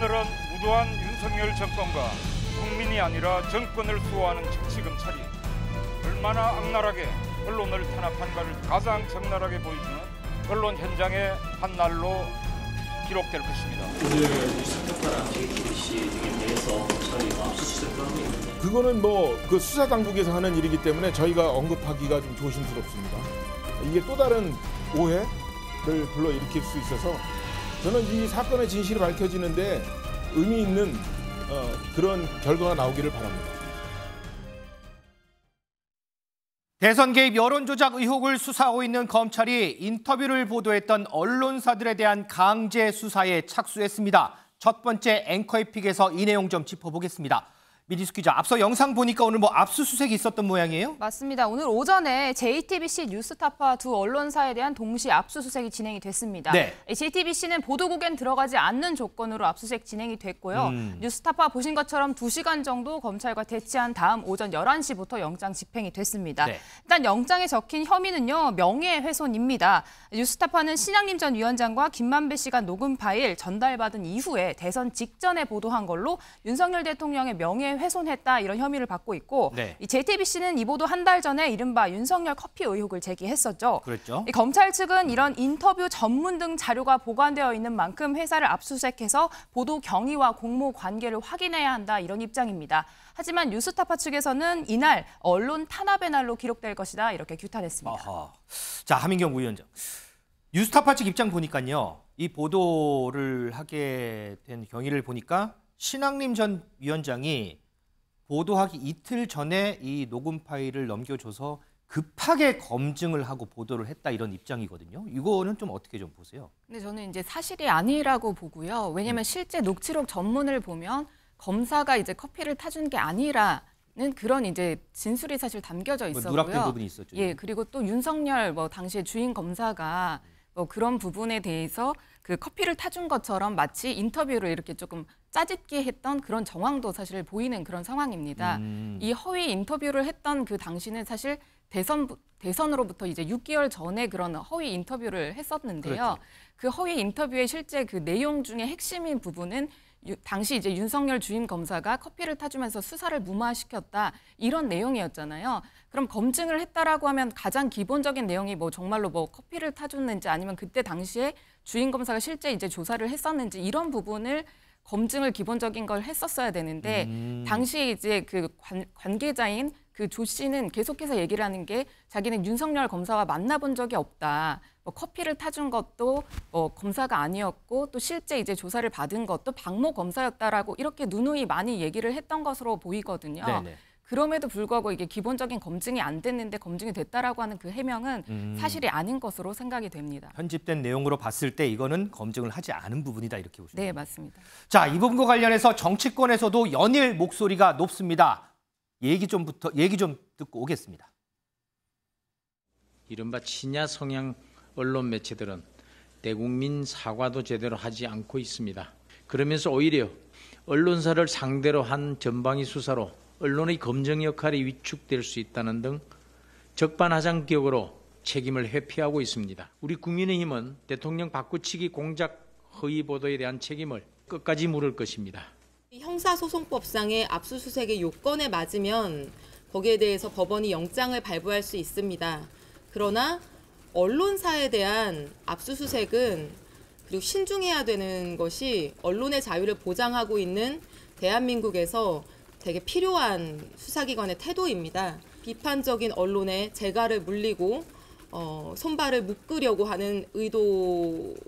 오늘은 무도한 윤석열 정권과 국민이 아니라 정권을 수호하는 정치검찰이 얼마나 악랄하게 언론을 탄압한가를 가장 적나라하게 보여주는 언론 현장의 한 날로 기록될 것입니다. 오늘 뉴스타파랑 JTBC 등에 대해서 저희가 압수수색을 하고 있는데 그거는 뭐 그 수사 당국에서 하는 일이기 때문에 저희가 언급하기가 좀 조심스럽습니다. 이게 또 다른 오해를 불러일으킬 수 있어서 저는 이 사건의 진실이 밝혀지는데 의미 있는 그런 결과가 나오기를 바랍니다. 대선 개입 여론조작 의혹을 수사하고 있는 검찰이 인터뷰를 보도했던 언론사들에 대한 강제 수사에 착수했습니다. 첫 번째 앵커의 픽에서 이 내용 좀 짚어보겠습니다. 미디수 기자, 앞서 영상 보니까 오늘 뭐 압수수색이 있었던 모양이에요? 맞습니다. 오늘 오전에 JTBC, 뉴스타파 두 언론사에 대한 동시 압수수색이 진행이 됐습니다. 네. JTBC는 보도국엔 들어가지 않는 조건으로 압수수색 진행이 됐고요. 뉴스타파 보신 것처럼 2시간 정도 검찰과 대치한 다음 오전 11시부터 영장 집행이 됐습니다. 네. 일단 영장에 적힌 혐의는요, 명예훼손입니다. 뉴스타파는 신양림 전 위원장과 김만배 씨가 녹음 파일 전달받은 이후에 대선 직전에 보도한 걸로 윤석열 대통령의 명예훼손했다 이런 혐의를 받고 있고, 네. 이 JTBC는 이 보도 한 달 전에 이른바 윤석열 커피 의혹을 제기했었죠. 그랬죠. 이 검찰 측은 이런 인터뷰 전문 등 자료가 보관되어 있는 만큼 회사를 압수수색해서 보도 경위와 공모 관계를 확인해야 한다 이런 입장입니다. 하지만 뉴스타파 측에서는 이날 언론 탄압의 날로 기록될 것이다 이렇게 규탄했습니다. 아하. 자, 하민경 부위원장. 뉴스타파 측 입장 보니까요. 이 보도를 하게 된 경위를 보니까 신양림 전 위원장이 보도하기 이틀 전에 이 녹음 파일을 넘겨줘서 급하게 검증을 하고 보도를 했다 이런 입장이거든요. 이거는 좀 어떻게 좀 보세요? 근데 저는 이제 사실이 아니라고 보고요. 왜냐하면 실제 녹취록 전문을 보면 검사가 이제 커피를 타준 게 아니라는 그런 이제 진술이 사실 담겨져 있었고요. 누락된 부분이 있었죠. 예, 그리고 또 윤석열 당시에 주인 검사가 그런 부분에 대해서 그 커피를 타준 것처럼 마치 인터뷰를 이렇게 조금 짜집게 했던 그런 정황도 사실 보이는 그런 상황입니다. 이 허위 인터뷰를 했던 그 당시는 사실 대선으로부터 이제 6개월 전에 그런 허위 인터뷰를 했었는데요. 그렇죠. 그 허위 인터뷰의 실제 그 내용 중에 핵심인 부분은 당시 이제 윤석열 주임 검사가 커피를 타주면서 수사를 무마시켰다 이런 내용이었잖아요. 그럼 검증을 했다라고 하면 가장 기본적인 내용이 정말로 커피를 타줬는지 아니면 그때 당시에 주임 검사가 실제 이제 조사를 했었는지 이런 부분을 검증을 기본적인 걸 했었어야 되는데 당시에 이제 그 관계자인 그 조 씨는 계속해서 얘기를 하는 게 자기는 윤석열 검사와 만나본 적이 없다. 커피를 타준 것도 검사가 아니었고 또 실제 이제 조사를 받은 것도 박모 검사였다라고 이렇게 누누이 많이 얘기를 했던 것으로 보이거든요. 네네. 그럼에도 불구하고 이게 기본적인 검증이 안 됐는데 검증이 됐다라고 하는 그 해명은 사실이 아닌 것으로 생각이 됩니다. 편집된 내용으로 봤을 때 이거는 검증을 하지 않은 부분이다 이렇게 보시면 네, 맞습니다. 자, 이 부분과 관련해서 정치권에서도 연일 목소리가 높습니다. 얘기 좀 듣고 오겠습니다. 이른바 친야 성향 언론 매체들은 대국민 사과도 제대로 하지 않고 있습니다. 그러면서 오히려 언론사를 상대로 한 전방위 수사로 언론의 검증 역할이 위축될 수 있다는 등 적반하장격으로 책임을 회피하고 있습니다. 우리 국민의힘은 대통령 바꾸치기 공작 허위 보도에 대한 책임을 끝까지 물을 것입니다. 형사소송법상의 압수수색의 요건에 맞으면 거기에 대해서 법원이 영장을 발부할 수 있습니다. 그러나 언론사에 대한 압수수색은 그리고 신중해야 되는 것이 언론의 자유를 보장하고 있는 대한민국에서 되게 필요한 수사기관의 태도입니다. 비판적인 언론에 재갈을 물리고 손발을 묶으려고 하는 의도이다.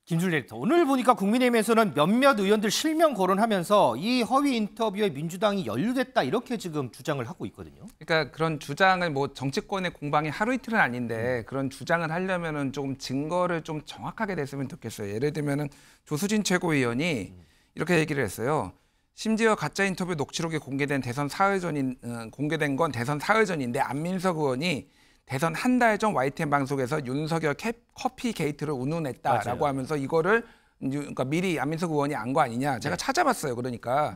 김준일 에디터, 오늘 보니까 국민의힘에서는 몇몇 의원들 실명 거론하면서 이 허위 인터뷰에 민주당이 연루됐다 이렇게 지금 주장을 하고 있거든요. 그러니까 그런 주장을 정치권의 공방이 하루 이틀은 아닌데 그런 주장을 하려면은 조금 증거를 좀 정확하게 냈으면 좋겠어요. 예를 들면은 조수진 최고위원이 이렇게 얘기를 했어요. 심지어 가짜 인터뷰 녹취록이 공개된 건 대선 사흘전인데 안민석 의원이 대선 한 달 전 YTN 방송에서 윤석열 커피 게이트를 운운했다라고 맞아요. 하면서 이거를 그러니까 미리 안민석 의원이 안 거 아니냐. 제가 찾아봤어요. 그러니까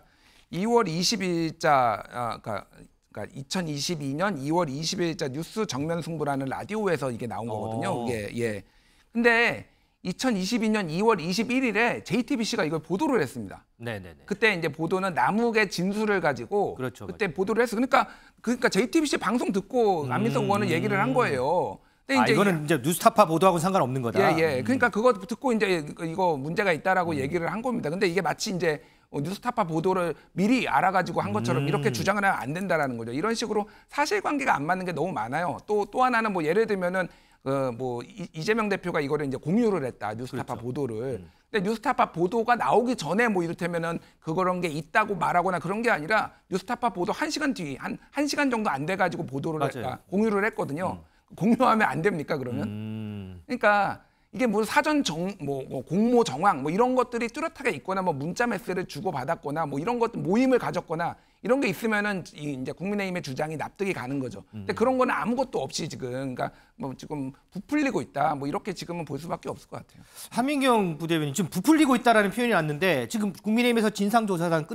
2월 20일자 그러니까 2022년 2월 20일자 뉴스 정면 승부라는 라디오에서 이게 나온 거거든요. 이게 예. 근데 2022년 2월 21일에 JTBC가 이걸 보도를 했습니다. 네네네. 그때 이제 보도는 남욱의 진술을 가지고 그렇죠, 그때 보도를 했어. 그러니까 JTBC 방송 듣고 안민석 의원은 얘기를 한 거예요. 근데 이거는 이제 뉴스타파 보도하고 상관없는 거다. 예. 그러니까 그거 듣고 이제 이거 문제가 있다라고 얘기를 한 겁니다. 근데 이게 마치 이제 뉴스타파 보도를 미리 알아가지고 한 것처럼 이렇게 주장을 하면 안 된다라는 거죠. 이런 식으로 사실관계가 안 맞는 게 너무 많아요. 또 하나는 뭐 예를 들면은 이재명 대표가 이거를 이제 공유를 했다. 뉴스타파 그렇죠. 보도를. 근데 뉴스타파 보도가 나오기 전에 뭐 이를테면은 그런 게 있다고 말하거나 그런 게 아니라 뉴스타파 보도 1시간 뒤, 한 1시간 정도 안 돼가지고 보도를 했다. 공유를 했거든요. 공유하면 안 됩니까, 그러면? 그러니까 이게 뭐 사전 공모 정황 뭐 이런 것들이 뚜렷하게 있거나 뭐 문자 메시지를 주고 받았거나 뭐 이런 것들 모임을 가졌거나 이런 게 있으면은 이제 국민의힘의 주장이 납득이 가는 거죠. 근데 그런 거는 아무것도 없이 지금 그러니까 뭐 지금 부풀리고 있다. 뭐 이렇게 지금은 볼 수밖에 없을 것 같아요. 하민경 부대변인 지금 부풀리고 있다라는 표현이 왔는데 지금 국민의힘에서 진상조사단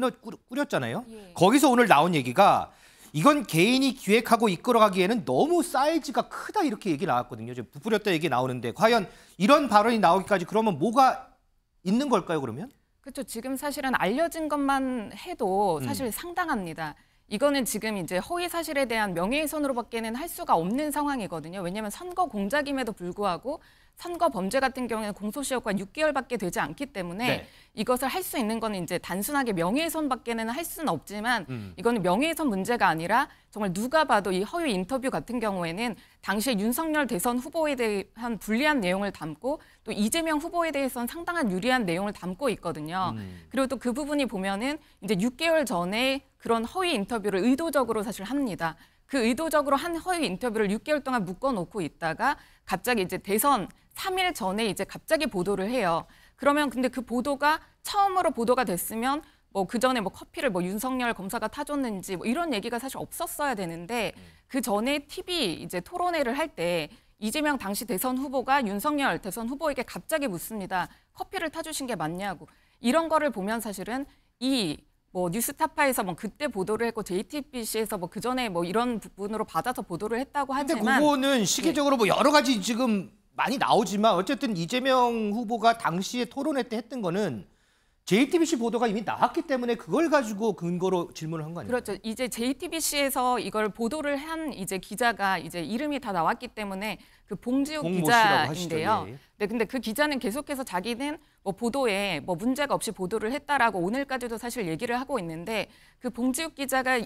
꾸렸잖아요. 예. 거기서 오늘 나온 얘기가 이건 개인이 기획하고 이끌어가기에는 너무 사이즈가 크다 이렇게 얘기 나왔거든요. 지금 부풀렸다 얘기 나오는데 과연 이런 발언이 나오기까지 그러면 뭐가 있는 걸까요, 그러면? 그렇죠. 지금 사실은 알려진 것만 해도 사실 상당합니다. 이거는 지금 이제 허위 사실에 대한 명예훼손으로밖에는 할 수가 없는 상황이거든요. 왜냐하면 선거 공작임에도 불구하고 선거 범죄 같은 경우에는 공소시효가 6개월밖에 되지 않기 때문에 네. 이것을 할 수 있는 거는 이제 단순하게 명예훼손밖에는 할 수는 없지만 이거는 명예훼손 문제가 아니라 정말 누가 봐도 이 허위 인터뷰 같은 경우에는 당시에 윤석열 대선 후보에 대한 불리한 내용을 담고 또 이재명 후보에 대해서는 상당한 유리한 내용을 담고 있거든요. 그리고 또 그 부분이 보면은 이제 6개월 전에 그런 허위 인터뷰를 의도적으로 사실 합니다. 그 의도적으로 한 허위 인터뷰를 6개월 동안 묶어놓고 있다가 갑자기 이제 대선 3일 전에 이제 갑자기 보도를 해요. 그러면 근데 그 보도가 처음으로 보도가 됐으면 뭐 그 전에 뭐 커피를 뭐 윤석열 검사가 타줬는지 뭐 이런 얘기가 사실 없었어야 되는데 그 전에 TV 이제 토론회를 할 때 이재명 당시 대선 후보가 윤석열 대선 후보에게 갑자기 묻습니다. 커피를 타주신 게 맞냐고. 이런 거를 보면 사실은 뭐 뉴스타파에서 뭐 그때 보도를 했고 JTBC에서 뭐 그 전에 뭐 이런 부분으로 받아서 보도를 했다고 근데 하지만 그거는 시기적으로 뭐 여러 가지 지금 많이 나오지만 어쨌든 이재명 후보가 당시에 토론회 때 했던 거는 JTBC 보도가 이미 나왔기 때문에 그걸 가지고 근거로 질문을 한 거 아니에요? 그렇죠. 이제 JTBC에서 이걸 보도를 한 이제 기자가 이제 이름이 다 나왔기 때문에 그 봉지욱 기자인데요. 예. 네, 근데 그 기자는 계속해서 자기는 뭐 보도에 뭐 문제가 없이 보도를 했다라고 오늘까지도 사실 얘기를 하고 있는데 그 봉지욱 기자가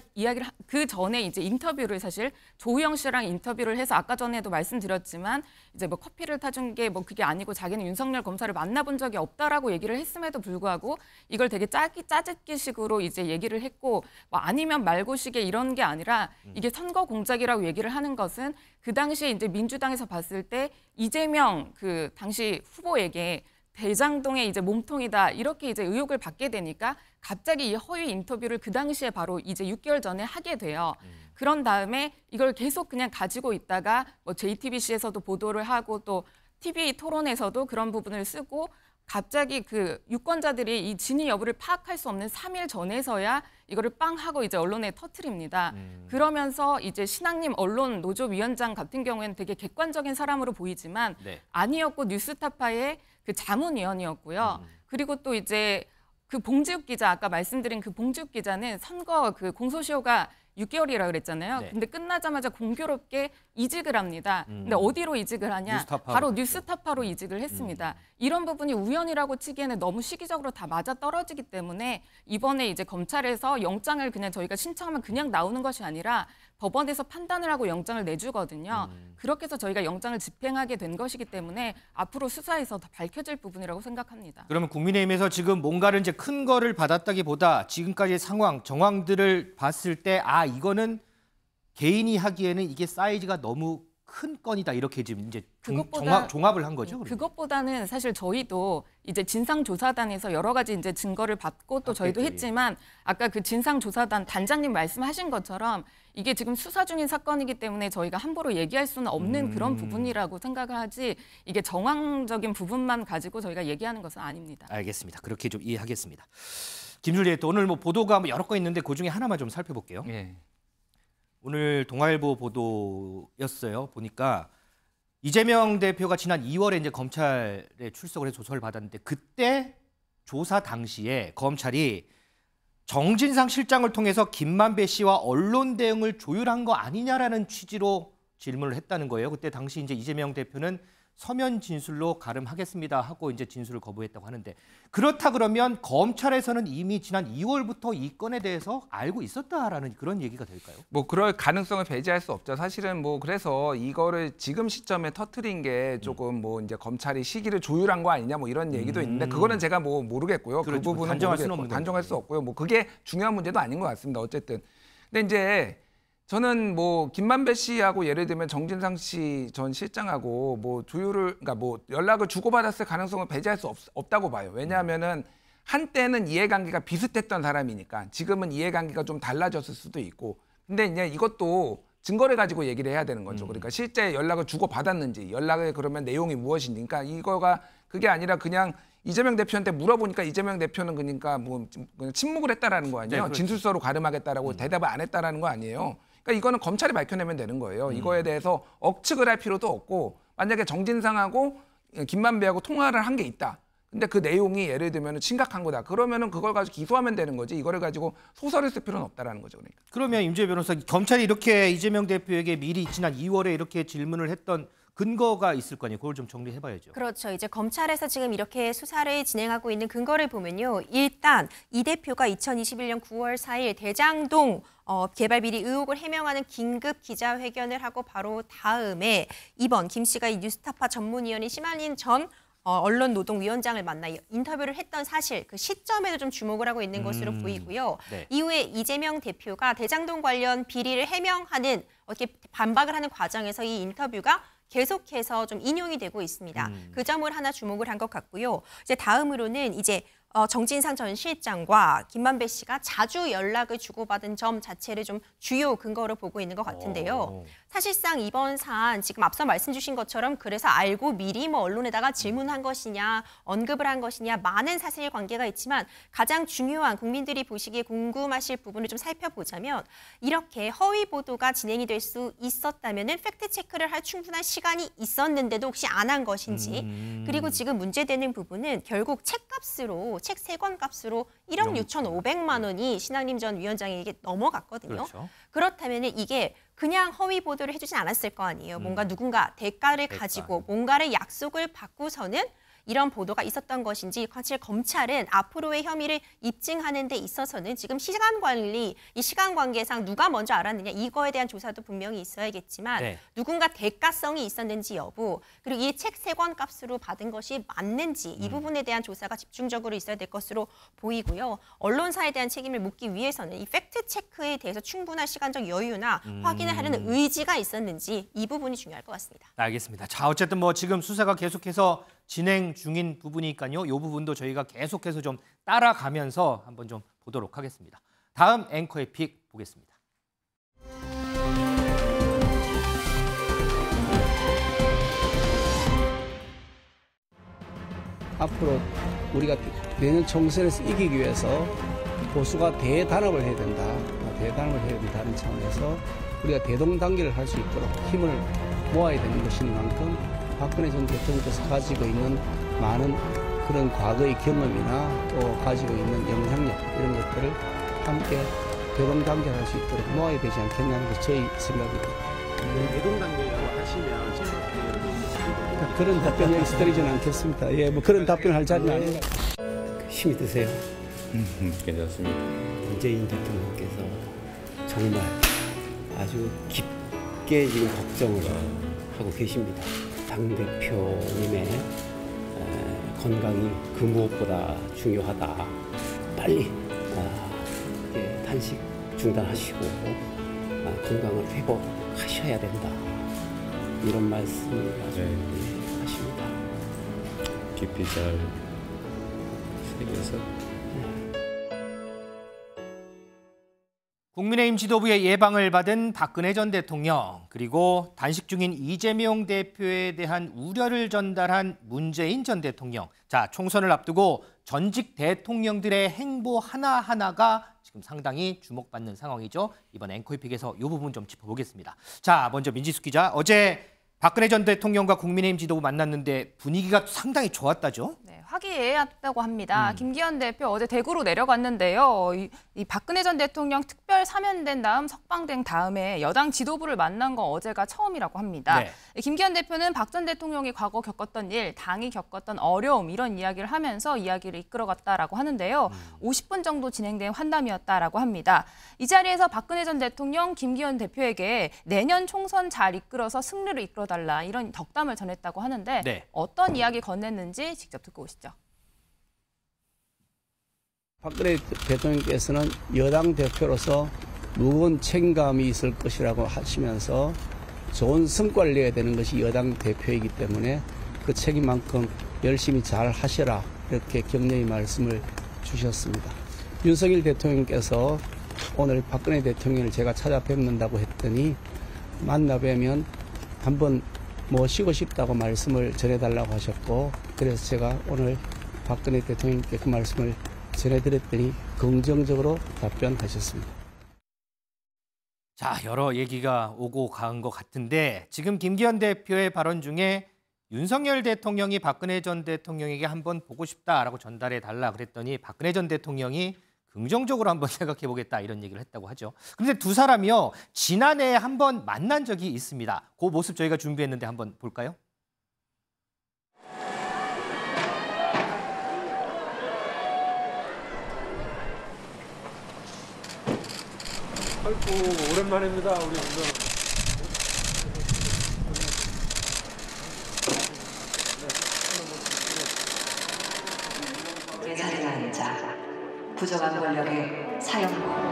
그 전에 이제 인터뷰를 사실 조우영 씨랑 인터뷰를 해서 아까 전에도 말씀드렸지만 이제 뭐 커피를 타준 게 뭐 그게 아니고 자기는 윤석열 검사를 만나본 적이 없다라고 얘기를 했음에도 불구하고 이걸 되게 짜집기식으로 이제 얘기를 했고 뭐 아니면 말고식의 이런 게 아니라 이게 선거 공작이라고 얘기를 하는 것은 그 당시에 이제 민주당에서 봤을 때 이재명 그 당시 후보에게 대장동의 이제 몸통이다 이렇게 이제 의혹을 받게 되니까 갑자기 이 허위 인터뷰를 그 당시에 바로 이제 6개월 전에 하게 돼요. 그런 다음에 이걸 계속 그냥 가지고 있다가 뭐 JTBC에서도 보도를 하고 또 TV 토론에서도 그런 부분을 쓰고 갑자기 그 유권자들이 이 진위 여부를 파악할 수 없는 3일 전에서야 이거를 빵 하고 이제 언론에 터뜨립니다. 그러면서 이제 신학님 언론 노조위원장 같은 경우에는 되게 객관적인 사람으로 보이지만 네. 아니었고 뉴스타파의 그 자문위원이었고요. 그리고 또 이제 그 봉지욱 기자 아까 말씀드린 그 봉지욱 기자는 선거 그 공소시효가 6개월이라고 그랬잖아요. 네. 근데 끝나자마자 공교롭게 이직을 합니다. 근데 어디로 이직을 하냐? 뉴스타파로 바로 갔죠. 뉴스타파로 이직을 했습니다. 이런 부분이 우연이라고 치기에는 너무 시기적으로 다 맞아 떨어지기 때문에 이번에 이제 검찰에서 영장을 그냥 저희가 신청하면 그냥 나오는 것이 아니라 법원에서 판단을 하고 영장을 내주거든요. 그렇게 해서 저희가 영장을 집행하게 된 것이기 때문에 앞으로 수사에서 더 밝혀질 부분이라고 생각합니다. 그러면 국민의힘에서 지금 뭔가를 이제 큰 거를 받았다기보다 지금까지의 상황, 정황들을 봤을 때 이거는 개인이 하기에는 이게 사이즈가 너무 큰 건이다 이렇게 지금 이제 종합을 한 거죠. 그러면? 그것보다는 사실 저희도 이제 진상조사단에서 여러 가지 이제 증거를 받고 또 저희도 했지만 아까 그 진상조사단 단장님 말씀하신 것처럼 이게 지금 수사 중인 사건이기 때문에 저희가 함부로 얘기할 수는 없는 그런 부분이라고 생각을 하지 이게 정황적인 부분만 가지고 저희가 얘기하는 것은 아닙니다. 알겠습니다. 그렇게 좀 이해하겠습니다. 김준리 또 오늘 뭐 보도가 뭐 여러 건 있는데 그중에 하나만 좀 살펴볼게요. 예. 오늘 동아일보 보도였어요. 보니까 이재명 대표가 지난 2월에 이제 검찰에 출석을 해서 조사를 받았는데 그때 조사 당시에 검찰이 정진상 실장을 통해서 김만배 씨와 언론 대응을 조율한 거 아니냐라는 취지로 질문을 했다는 거예요. 그때 당시 이제 이재명 대표는 서면 진술로 가름하겠습니다 하고 이제 진술을 거부했다고 하는데 그렇다 그러면 검찰에서는 이미 지난 2월부터 이 건에 대해서 알고 있었다라는 그런 얘기가 될까요? 뭐 그럴 가능성을 배제할 수 없죠. 사실은 뭐 그래서 이거를 지금 시점에 터트린 게 조금 뭐 이제 검찰이 시기를 조율한 거 아니냐 뭐 이런 얘기도 있는데 그거는 제가 뭐 모르겠고요. 그렇죠. 그 부분은 단정할 수는 모르겠고 없는 단정할 수 없고요. 뭐 그게 중요한 문제도 아닌 것 같습니다. 어쨌든 근데 이제 저는 뭐 김만배 씨하고 예를 들면 정진상 씨 전 실장하고 뭐 조율을 그러니까 뭐 연락을 주고받았을 가능성을 배제할 수 없다고 봐요. 왜냐하면은 한때는 이해관계가 비슷했던 사람이니까 지금은 이해관계가 좀 달라졌을 수도 있고 근데 이제 이것도 증거를 가지고 얘기를 해야 되는 거죠. 그러니까 실제 연락을 주고받았는지 연락의 그러면 내용이 무엇인지 그러니까 이거가 그게 아니라 그냥 이재명 대표한테 물어보니까 이재명 대표는 그러니까 뭐 그냥 침묵을 했다라는 거 아니에요. 네, 그렇죠. 진술서로 가름하겠다라고 대답을 안 했다라는 거 아니에요. 그러니까 이거는 검찰이 밝혀내면 되는 거예요. 이거에 대해서 억측을 할 필요도 없고 만약에 정진상하고 김만배하고 통화를 한 게 있다. 근데 그 내용이 예를 들면 심각한 거다. 그러면은 그걸 가지고 기소하면 되는 거지. 이거를 가지고 소설을 쓸 필요는 없다라는 거죠. 그러니까. 그러면 임재 변호사 검찰이 이렇게 이재명 대표에게 미리 지난 2월에 이렇게 질문을 했던 근거가 있을 거 아니에요. 그걸 좀 정리해봐야죠. 그렇죠. 이제 검찰에서 지금 이렇게 수사를 진행하고 있는 근거를 보면요. 일단 이 대표가 2021년 9월 4일 대장동 개발 비리 의혹을 해명하는 긴급 기자회견을 하고 바로 다음에 이번 김 씨가 이 뉴스타파 전문위원인 심한린 전 언론노동위원장을 만나 인터뷰를 했던 사실 그 시점에도 좀 주목을 하고 있는 것으로 보이고요. 네. 이후에 이재명 대표가 대장동 관련 비리를 해명하는 이렇게 반박을 하는 과정에서 이 인터뷰가 계속해서 좀 인용이 되고 있습니다. 그 점을 하나 주목을 한 것 같고요. 이제 다음으로는 이제 정진상 전 실장과 김만배 씨가 자주 연락을 주고받은 점 자체를 좀 주요 근거로 보고 있는 것 같은데요. 사실상 이번 사안 지금 앞서 말씀 주신 것처럼 그래서 알고 미리 뭐 언론에다가 질문한 것이냐 언급을 한 것이냐 많은 사실관계가 있지만 가장 중요한 국민들이 보시기에 궁금하실 부분을 좀 살펴보자면 이렇게 허위 보도가 진행이 될 수 있었다면은 팩트 체크를 할 충분한 시간이 있었는데도 혹시 안 한 것인지 그리고 지금 문제되는 부분은 결국 책값으로 책 3권 값으로 1억 6,500만 원이 신학림 전 위원장에게 넘어갔거든요. 그렇죠. 그렇다면 이게 그냥 허위 보도를 해주진 않았을 거 아니에요. 뭔가 누군가 대가를 가지고 뭔가를 약속을 받고서는 이런 보도가 있었던 것인지 사실 검찰은 앞으로의 혐의를 입증하는 데 있어서는 지금 시간 관리, 이 시간 관계상 누가 먼저 알았느냐 이거에 대한 조사도 분명히 있어야겠지만 네. 누군가 대가성이 있었는지 여부 그리고 이 책 3권 값으로 받은 것이 맞는지 이 부분에 대한 조사가 집중적으로 있어야 될 것으로 보이고요. 언론사에 대한 책임을 묻기 위해서는 이 팩트 체크에 대해서 충분한 시간적 여유나 확인을 하려는 의지가 있었는지 이 부분이 중요할 것 같습니다. 알겠습니다. 자, 어쨌든 뭐 지금 수사가 계속해서 진행 중인 부분이니까요. 이 부분도 저희가 계속해서 좀 따라가면서 한번 좀 보도록 하겠습니다. 다음 앵커의 픽 보겠습니다. 앞으로 우리가 내년 총선에서 이기기 위해서 보수가 대단합을 해야 된다. 대단합을 해야 된다는 차원에서 우리가 대동단계를 할 수 있도록 힘을 모아야 되는 것이니만큼 박근혜 전 대통령께서 가지고 있는 많은 그런 과거의 경험이나 또 가지고 있는 영향력 이런 것들을 함께 대동단계를 할 수 있도록 모아야 되지 않겠냐는 게 저희 생각입니다. 대동단계라고 하시면 그런 답변 여기서 드리지는 않겠습니다. 예, 뭐 그런 답변을 할 자리는 아니라 힘이 드세요. 괜찮습니다. 문재인 대통령께서 정말 아주 깊게 지금 걱정을 하고 계십니다. 당대표님의 건강이 그 무엇보다 중요하다. 빨리 단식 중단하시고 건강을 회복하셔야 된다. 이런 말씀을 아주 하십니다. 깊이 잘 새겨서 국민의힘 지도부의 예방을 받은 박근혜 전 대통령 그리고 단식 중인 이재명 대표에 대한 우려를 전달한 문재인 전 대통령. 자, 총선을 앞두고 전직 대통령들의 행보 하나하나가 지금 상당히 주목받는 상황이죠. 이번 앵커픽에서 이 부분 좀 짚어보겠습니다. 자, 먼저 민지숙 기자. 어제 박근혜 전 대통령과 국민의힘 지도부 만났는데 분위기가 상당히 좋았다죠? 네, 화기애애했다고 합니다. 김기현 대표 어제 대구로 내려갔는데요. 이 박근혜 전 대통령 특별 사면된 다음 석방된 다음에 여당 지도부를 만난 건 어제가 처음이라고 합니다. 네. 김기현 대표는 박 전 대통령이 과거 겪었던 일, 당이 겪었던 어려움 이런 이야기를 하면서 이야기를 이끌어갔다라고 하는데요. 50분 정도 진행된 환담이었다라고 합니다. 이 자리에서 박근혜 전 대통령, 김기현 대표에게 내년 총선 잘 이끌어서 승리를 이끌어달라 이런 덕담을 전했다고 하는데 네. 어떤 이야기 건넸는지 직접 듣고 오시죠. 박근혜 대통령께서는 여당 대표로서 무거운 책임감이 있을 것이라고 하시면서 좋은 성과를 내야 되는 것이 여당 대표이기 때문에 그 책임만큼 열심히 잘 하시라 이렇게 격려의 말씀을 주셨습니다. 윤석열 대통령께서 오늘 박근혜 대통령을 제가 찾아뵙는다고 했더니 만나 뵈면 한번 모시고 싶다고 말씀을 전해달라고 하셨고 그래서 제가 오늘 박근혜 대통령께 그 말씀을 전해드렸더니 긍정적으로 답변하셨습니다. 자, 여러 얘기가 오고 간 것 같은데 지금 김기현 대표의 발언 중에 윤석열 대통령이 박근혜 전 대통령에게 한번 보고 싶다라고 전달해 달라 그랬더니 박근혜 전 대통령이 긍정적으로 한번 생각해 보겠다 이런 얘기를 했다고 하죠. 그런데 두 사람이요. 지난해에 한번 만난 적이 있습니다. 그 모습 저희가 준비했는데 한번 볼까요? 아이고 오랜만입니다 우리 운동. 제자리에 앉아 부정한 권력의 사형고.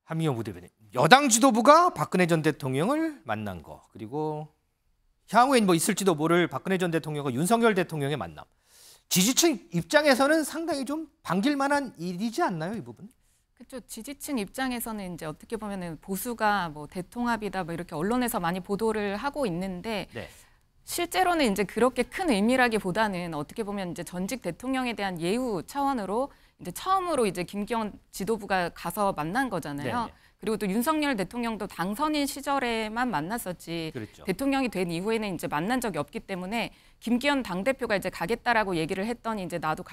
한미영 부대변인, 여당 지도부가 박근혜 전 대통령을 만난 거 그리고 향후에 뭐 있을지도 모를 박근혜 전 대통령과 윤석열 대통령의 만남. 지지층 입장에서는 상당히 좀 반길 만한 일이지 않나요, 이 부분? 그렇죠. 지지층 입장에서는 이제 어떻게 보면은 보수가 뭐 대통합이다 뭐 이렇게 언론에서 많이 보도를 하고 있는데 네. 실제로는 이제 그렇게 큰 의미라기보다는 어떻게 보면 이제 전직 대통령에 대한 예우 차원으로 이제 처음으로 이제 김기현 지도부가 가서 만난 거잖아요. 네네. 그리고 또 윤석열 대통령도 당선인 시절에만 만났었지 그렇죠. 대통령이 된 이후에는 이제 만난 적이 없기 때문에 김기현 당대표가 이제 가겠다라고 얘기를 했더니 이제 나도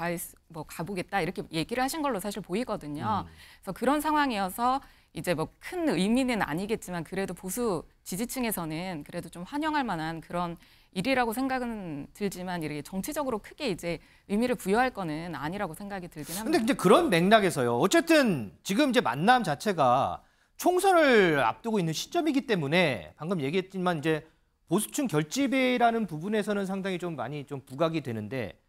가보겠다 이렇게 얘기를 하신 걸로 사실 보이거든요. 그래서 그런 상황이어서 이제 뭐 큰 의미는 아니겠지만 그래도 보수 지지층에서는 그래도 좀 환영할 만한 그런 일이라고 생각은 들지만 이렇게 정치적으로 크게 이제 의미를 부여할 거는 아니라고 생각이 들긴 합니다. 근데 이제 그런 맥락에서요. 어쨌든 지금 이제 만남 자체가 총선을 앞두고 있는 시점이기 때문에 방금 얘기했지만 이제 보수층 결집이라는 부분에서는 상당히 좀 많이 좀 부각이 되는데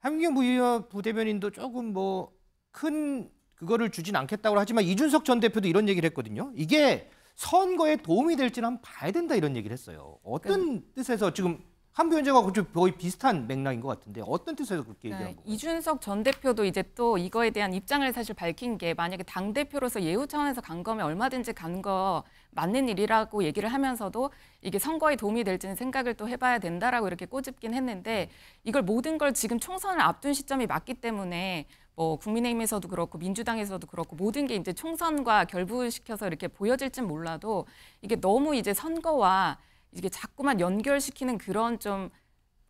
한미경 부대변인도 조금 뭐 큰 그거를 주진 않겠다고 하지만 이준석 전 대표도 이런 얘기를 했거든요. 이게 선거에 도움이 될지는 한번 봐야 된다 이런 얘기를 했어요. 어떤 뜻에서 지금 한 위원장하고 거의 비슷한 맥락인 것 같은데 어떤 뜻에서 그렇게 얘기한 거예요? 이준석 전 대표도 이제 또 이거에 대한 입장을 사실 밝힌 게 만약에 당대표로서 예우 차원에서 간 거면 얼마든지 간 거 맞는 일이라고 얘기를 하면서도 이게 선거에 도움이 될지는 생각을 또 해봐야 된다라고 이렇게 꼬집긴 했는데 이걸 모든 걸 지금 총선을 앞둔 시점이 맞기 때문에 뭐 국민의힘에서도 그렇고 민주당에서도 그렇고 모든 게 이제 총선과 결부시켜서 이렇게 보여질진 몰라도 이게 너무 이제 선거와 이게 자꾸만 연결시키는 그런 좀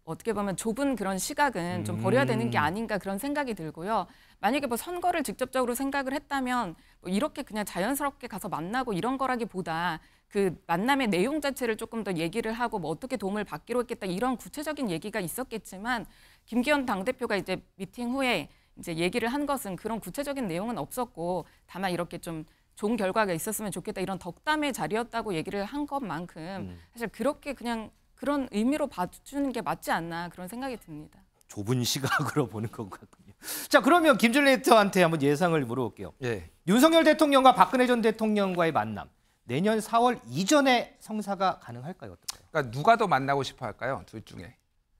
어떻게 보면 좁은 그런 시각은 좀 버려야 되는 게 아닌가 그런 생각이 들고요. 만약에 뭐 선거를 직접적으로 생각을 했다면 뭐 이렇게 그냥 자연스럽게 가서 만나고 이런 거라기보다 그 만남의 내용 자체를 조금 더 얘기를 하고 뭐 어떻게 도움을 받기로 했겠다 이런 구체적인 얘기가 있었겠지만 김기현 당대표가 이제 미팅 후에 이제 얘기를 한 것은 그런 구체적인 내용은 없었고 다만 이렇게 좀 좋은 결과가 있었으면 좋겠다 이런 덕담의 자리였다고 얘기를 한 것만큼 사실 그렇게 그냥 그런 의미로 봐주는 게 맞지 않나 그런 생각이 듭니다. 좁은 시각으로 보는 것 같군요. 자, 그러면 김준일 에디터한테 한번 예상을 물어볼게요. 예. 윤석열 대통령과 박근혜 전 대통령과의 만남 내년 4월 이전에 성사가 가능할까요? 어떨까요? 그러니까 누가 더 만나고 싶어 할까요? 둘 중에.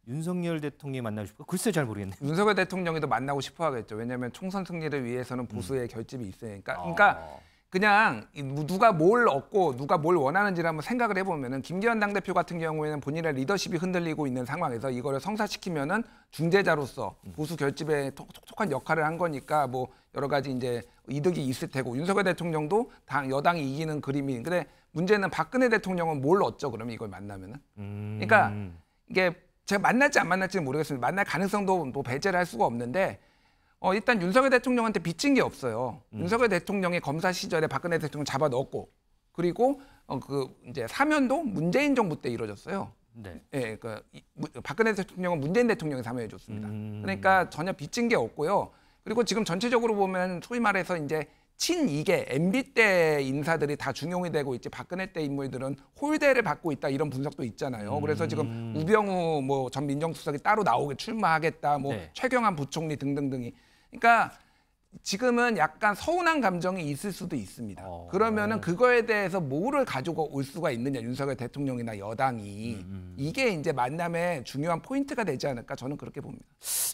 윤석열 대통령이 만나고 싶어? 글쎄 잘 모르겠네요. 윤석열 대통령이 더 만나고 싶어 하겠죠. 왜냐하면 총선 승리를 위해서는 보수의 결집이 있으니까. 그러니까 그냥 누가 뭘 얻고 누가 뭘 원하는지를 한번 생각을 해보면은 김기현 당대표 같은 경우에는 본인의 리더십이 흔들리고 있는 상황에서 이거를 성사시키면은 중재자로서 보수 결집에 톡톡한 역할을 한 거니까 뭐 여러 가지 이제 이득이 있을 테고 윤석열 대통령도 여당이 이기는 그림이. 근데 문제는 박근혜 대통령은 뭘 얻죠? 그러면 이걸 만나면은. 그러니까 이게 제가 만날지 안 만날지는 모르겠습니다. 만날 가능성도 뭐 배제를 할 수가 없는데. 일단 윤석열 대통령한테 빚진 게 없어요. 윤석열 대통령의 검사 시절에 박근혜 대통령 잡아 넣었고, 그리고 이제 사면도 문재인 정부 때 이루어졌어요. 네. 예, 박근혜 대통령은 문재인 대통령이 사면해 줬습니다. 그러니까 전혀 빚진 게 없고요. 그리고 지금 전체적으로 보면 소위 말해서 이제 친이계 MB 때 인사들이 다 중용이 되고 있지 박근혜 때 인물들은 홀대를 받고 있다 이런 분석도 있잖아요. 그래서 지금 우병우 뭐 전 민정수석이 따로 나오게 출마하겠다, 뭐 네. 최경환 부총리 등등등이. 그러니까 지금은 약간 서운한 감정이 있을 수도 있습니다. 그러면은 그거에 대해서 뭐를 가지고 올 수가 있느냐, 윤석열 대통령이나 여당이. 이게 이제 만남의 중요한 포인트가 되지 않을까, 저는 그렇게 봅니다.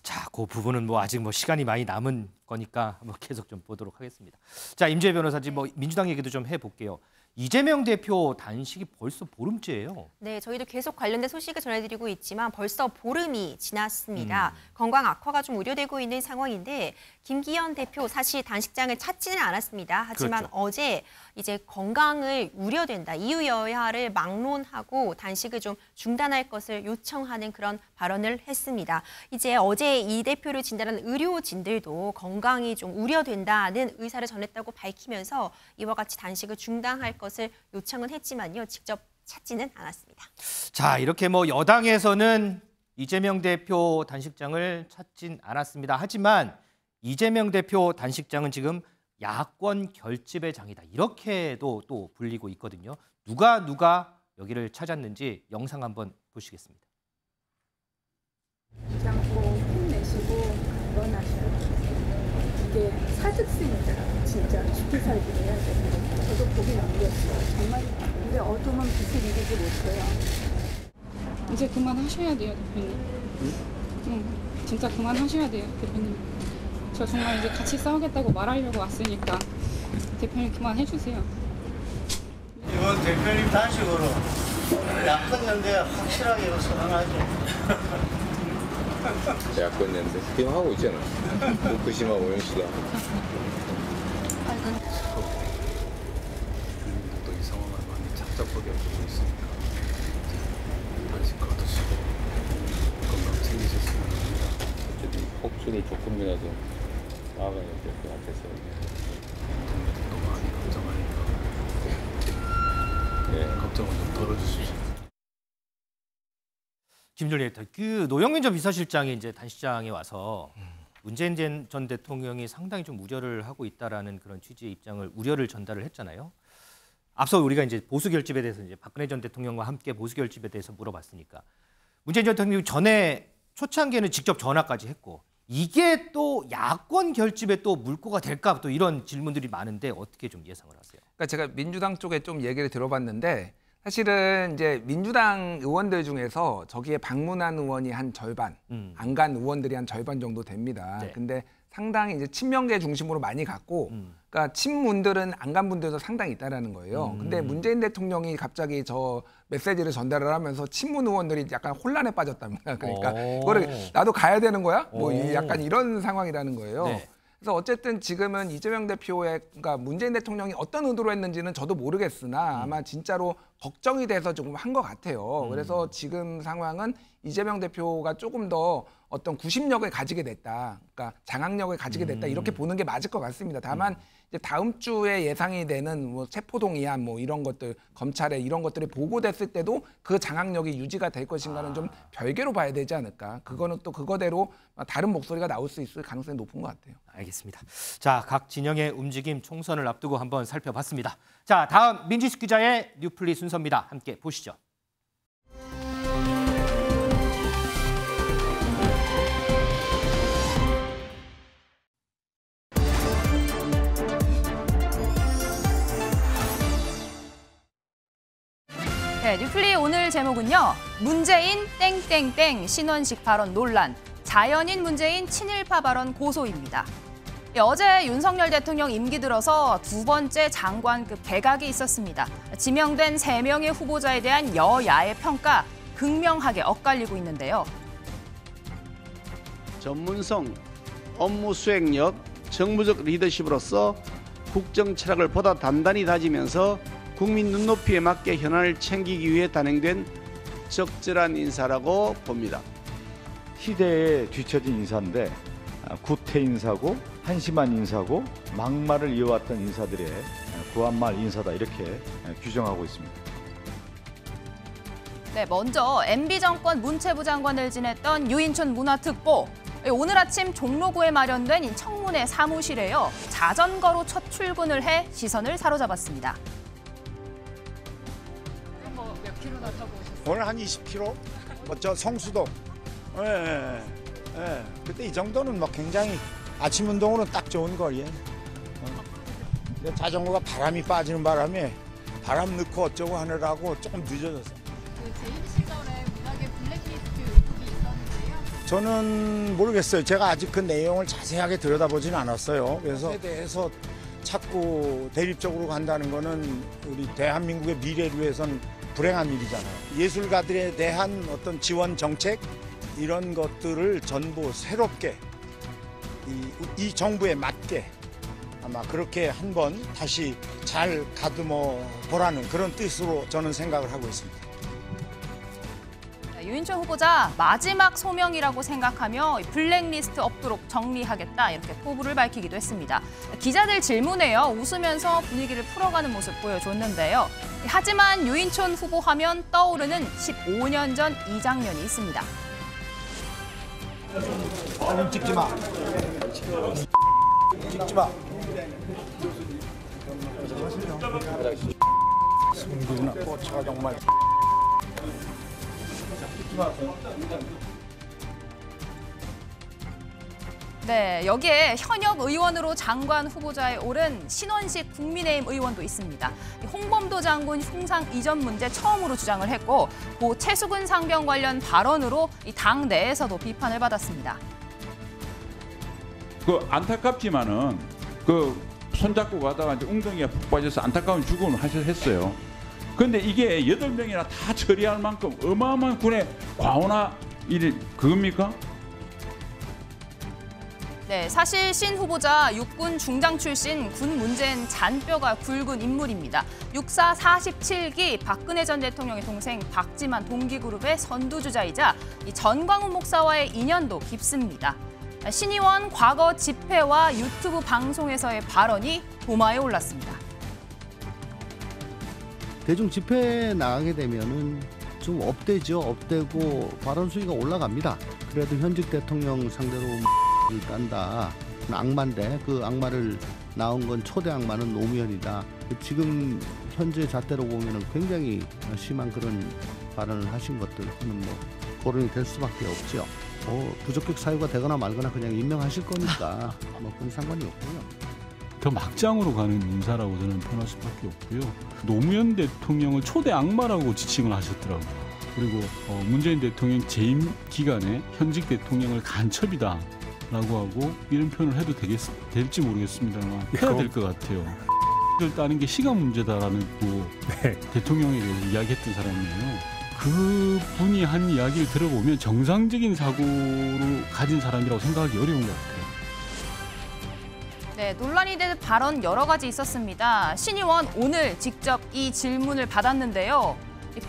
자, 그 부분은 뭐 아직 뭐 시간이 많이 남은 거니까 뭐 계속 좀 보도록 하겠습니다. 자, 임재 변호사님, 뭐 민주당 얘기도 좀 해볼게요. 이재명 대표 단식이 벌써 보름째예요. 네, 저희도 계속 관련된 소식을 전해드리고 있지만 벌써 보름이 지났습니다. 건강 악화가 좀 우려되고 있는 상황인데 김기현 대표 사실 단식장을 찾지는 않았습니다. 하지만 그렇죠. 어제 이제 건강을 우려된다, 이유 여하를 막론하고 단식을 좀 중단할 것을 요청하는 그런 발언을 했습니다. 이제 어제 이 대표를 진단한 의료진들도 건강이 좀 우려된다는 의사를 전했다고 밝히면서 이와 같이 단식을 중단할 것을 요청은 했지만요, 직접 찾지는 않았습니다. 자, 이렇게 뭐 여당에서는 이재명 대표 단식장을 찾진 않았습니다. 하지만 이재명 대표 단식장은 지금 야권 결집의 장이다, 이렇게도 또 불리고 있거든요. 누가 여기를 찾았는지 영상 한번 보시겠습니다. 않고 힘내시고 건강하셔야 돼요. 이게 사직생이더라고요. 진짜 죽기 살기를 해야 되는 거. 저도 보기 넘겼어요. 정말 이제 어둠은 빛을 이기지 못해요. 이제 그만하셔야 돼요, 대표님. 진짜 그만하셔야 돼요, 대표님. 저 정말 이제 같이 싸우겠다고 말하려고 왔으니까 대표님 그만해주세요. 이번 대표님 단식으로 야권 연대 확실하게 선언하죠. 야권 연대 지금 하고 있잖아. 후쿠시마 오염수다. 또 이 상황을 많이 착잡하게 하고 있으니까 단식 거두시고 건강 챙기셨으면 합니다. 어쨌든 혹순이 조금이라도 나아가야 될 것 같아서. 또 많이 걱정하니까 걱정을 좀 덜어주십시오. 김준일, 그 노영민 전 비서실장이 이제 단식장에 와서 문재인 전 대통령이 상당히 좀 우려를 하고 있다라는 그런 취지의 우려를 전달을 했잖아요. 앞서 우리가 이제 보수 결집에 대해서 이제 박근혜 전 대통령과 함께 보수 결집에 대해서 물어봤으니까 문재인 전 대통령이 전에 초창기에는 직접 전화까지 했고, 이게 또 야권 결집에 또 물꼬가 될까, 또 이런 질문들이 많은데 어떻게 좀 예상을 하세요? 그러니까 제가 민주당 쪽에 좀 얘기를 들어봤는데 사실은 이제 민주당 의원들 중에서 저기에 방문한 의원이 한 절반, 안 간 의원들이 한 절반 정도 됩니다. 네. 근데 상당히 이제 친명계 중심으로 많이 갔고, 그러니까 친문들은 안 간 분들도 상당히 있다라는 거예요. 근데 문재인 대통령이 갑자기 저 메시지를 전달을 하면서 친문 의원들이 약간 혼란에 빠졌답니다. 그러니까 그거를 나도 가야 되는 거야? 뭐 약간 이런 상황이라는 거예요. 네. 그래서 어쨌든 지금은 이재명 대표의, 그러니까 문재인 대통령이 어떤 의도로 했는지는 저도 모르겠으나 아마 진짜로 걱정이 돼서 조금 한 것 같아요. 그래서 지금 상황은 이재명 대표가 조금 더 어떤 구심력을 가지게 됐다, 그러니까 장악력을 가지게 됐다, 이렇게 보는 게 맞을 것 같습니다. 다만 이제 다음 주에 예상이 되는 뭐 체포동의안 뭐 이런 것들, 검찰에 이런 것들이 보고됐을 때도 그 장악력이 유지가 될 것인가는 좀 별개로 봐야 되지 않을까. 그거는 또 그거대로 다른 목소리가 나올 수 있을 가능성이 높은 것 같아요. 알겠습니다. 자, 각 진영의 움직임, 총선을 앞두고 한번 살펴봤습니다. 자, 다음 민지숙 기자의 뉴플리 순서입니다. 함께 보시죠. 네, 뉴플리 오늘 제목은요. 문재인 땡땡땡 신원식 발언 논란, 자연인 문재인 친일파 발언 고소입니다. 어제 윤석열 대통령 임기 들어서 두 번째 장관급 개각이 있었습니다. 지명된 3명의 후보자에 대한 여야의 평가 극명하게 엇갈리고 있는데요. 전문성, 업무 수행력, 정무적 리더십으로서 국정 철학을 보다 단단히 다지면서 국민 눈높이에 맞게 현안을 챙기기 위해 단행된 적절한 인사라고 봅니다. 시대에 뒤처진 인사인데 구태 인사고 한심한 인사고 막말을 이어왔던 인사들의 구한말 인사다 이렇게 규정하고 있습니다. 네, 먼저 MB 정권 문체부 장관을 지냈던 유인촌 문화특보. 오늘 아침 종로구에 마련된 이 청문회 사무실에요. 자전거로 첫 출근을 해 시선을 사로잡았습니다. 몇 킬로나 타고 오셨어요? 오늘 한 20km? 저 성수동. 예. 그때 이 정도는 뭐 굉장히 아침 운동으로는 딱 좋은 거리에. 근데 자전거가 바람이 빠지는 바람에 바람 넣고 어쩌고 하느라고 조금 늦어졌어요. 그 재임 시절에 문학의 블랙리스트 의혹이 있었는데요. 저는 모르겠어요. 제가 아직 그 내용을 자세하게 들여다보진 않았어요. 그래서 그에 대해서 자꾸 대립적으로 간다는 거는 우리 대한민국의 미래를 위해선 불행한 일이잖아요. 예술가들에 대한 어떤 지원 정책 이런 것들을 전부 새롭게 이 정부에 맞게 아마 그렇게 한번 다시 잘 가듬어 보라는 그런 뜻으로 저는 생각을 하고 있습니다. 유인촌 후보자 마지막 소명이라고 생각하며 블랙리스트 없도록 정리하겠다 이렇게 포부를 밝히기도 했습니다. 기자들 질문에요. 웃으면서 분위기를 풀어가는 모습 보여줬는데요. 하지만 유인촌 후보 하면 떠오르는 15년 전 이 장면이 있습니다. 사진 찍지 마. 찍지 마. 승기나 꽃차가 정말. 네, 여기에 현역 의원으로 장관 후보자에 오른 신원식 국민의힘 의원도 있습니다. 홍범도 장군 흉상 이전 문제 처음으로 주장을 했고 고 최수근 상병 관련 발언으로 이 당 내에서도 비판을 받았습니다. 그 안타깝지만은 그 손잡고 가다가 이제 웅덩이가 푹 빠져서 안타까운 죽음을 했어요. 그런데 이게 8명이나 다 처리할 만큼 어마어마한 군의 과오나 일이 그겁니까? 네, 사실 신 후보자 육군 중장 출신 군 문제엔 잔뼈가 굵은 인물입니다. 육사 47기 박근혜 전 대통령의 동생 박지만 동기그룹의 선두주자이자 이 전광훈 목사와의 인연도 깊습니다. 신 의원 과거 집회와 유튜브 방송에서의 발언이 도마에 올랐습니다. 대중 집회에 나가게 되면은 좀 업되죠. 업되고 발언 수위가 올라갑니다. 그래도 현직 대통령 상대로 딴다. 악마인데 그 악마를 나온 건 초대 악마는 노무현이다. 지금 현재 잣대로 보면은 굉장히 심한 그런 발언을 하신 것들은 뭐 거론이 될 수밖에 없죠. 부적격 사유가 되거나 말거나 그냥 임명하실 거니까 뭐 그건 상관이 없고요. 더 막장으로 가는 인사라고 저는 표현할 수밖에 없고요. 노무현 대통령을 초대 악마라고 지칭을 하셨더라고요. 그리고 문재인 대통령 재임 기간에 현직 대통령을 간첩이다 라고 하고 이런 표현을 해도 될지 모르겠습니다만 해야 될 것 같아요. 를 따는 게 시간 문제다라는 대통령에 대해서 이야기했던 사람이에요. 그 분이 한 이야기를 들어보면 정상적인 사고로 가진 사람이라고 생각하기 어려운 것 같아요. 네, 논란이 된 발언 여러 가지 있었습니다. 신 의원 오늘 직접 이 질문을 받았는데요.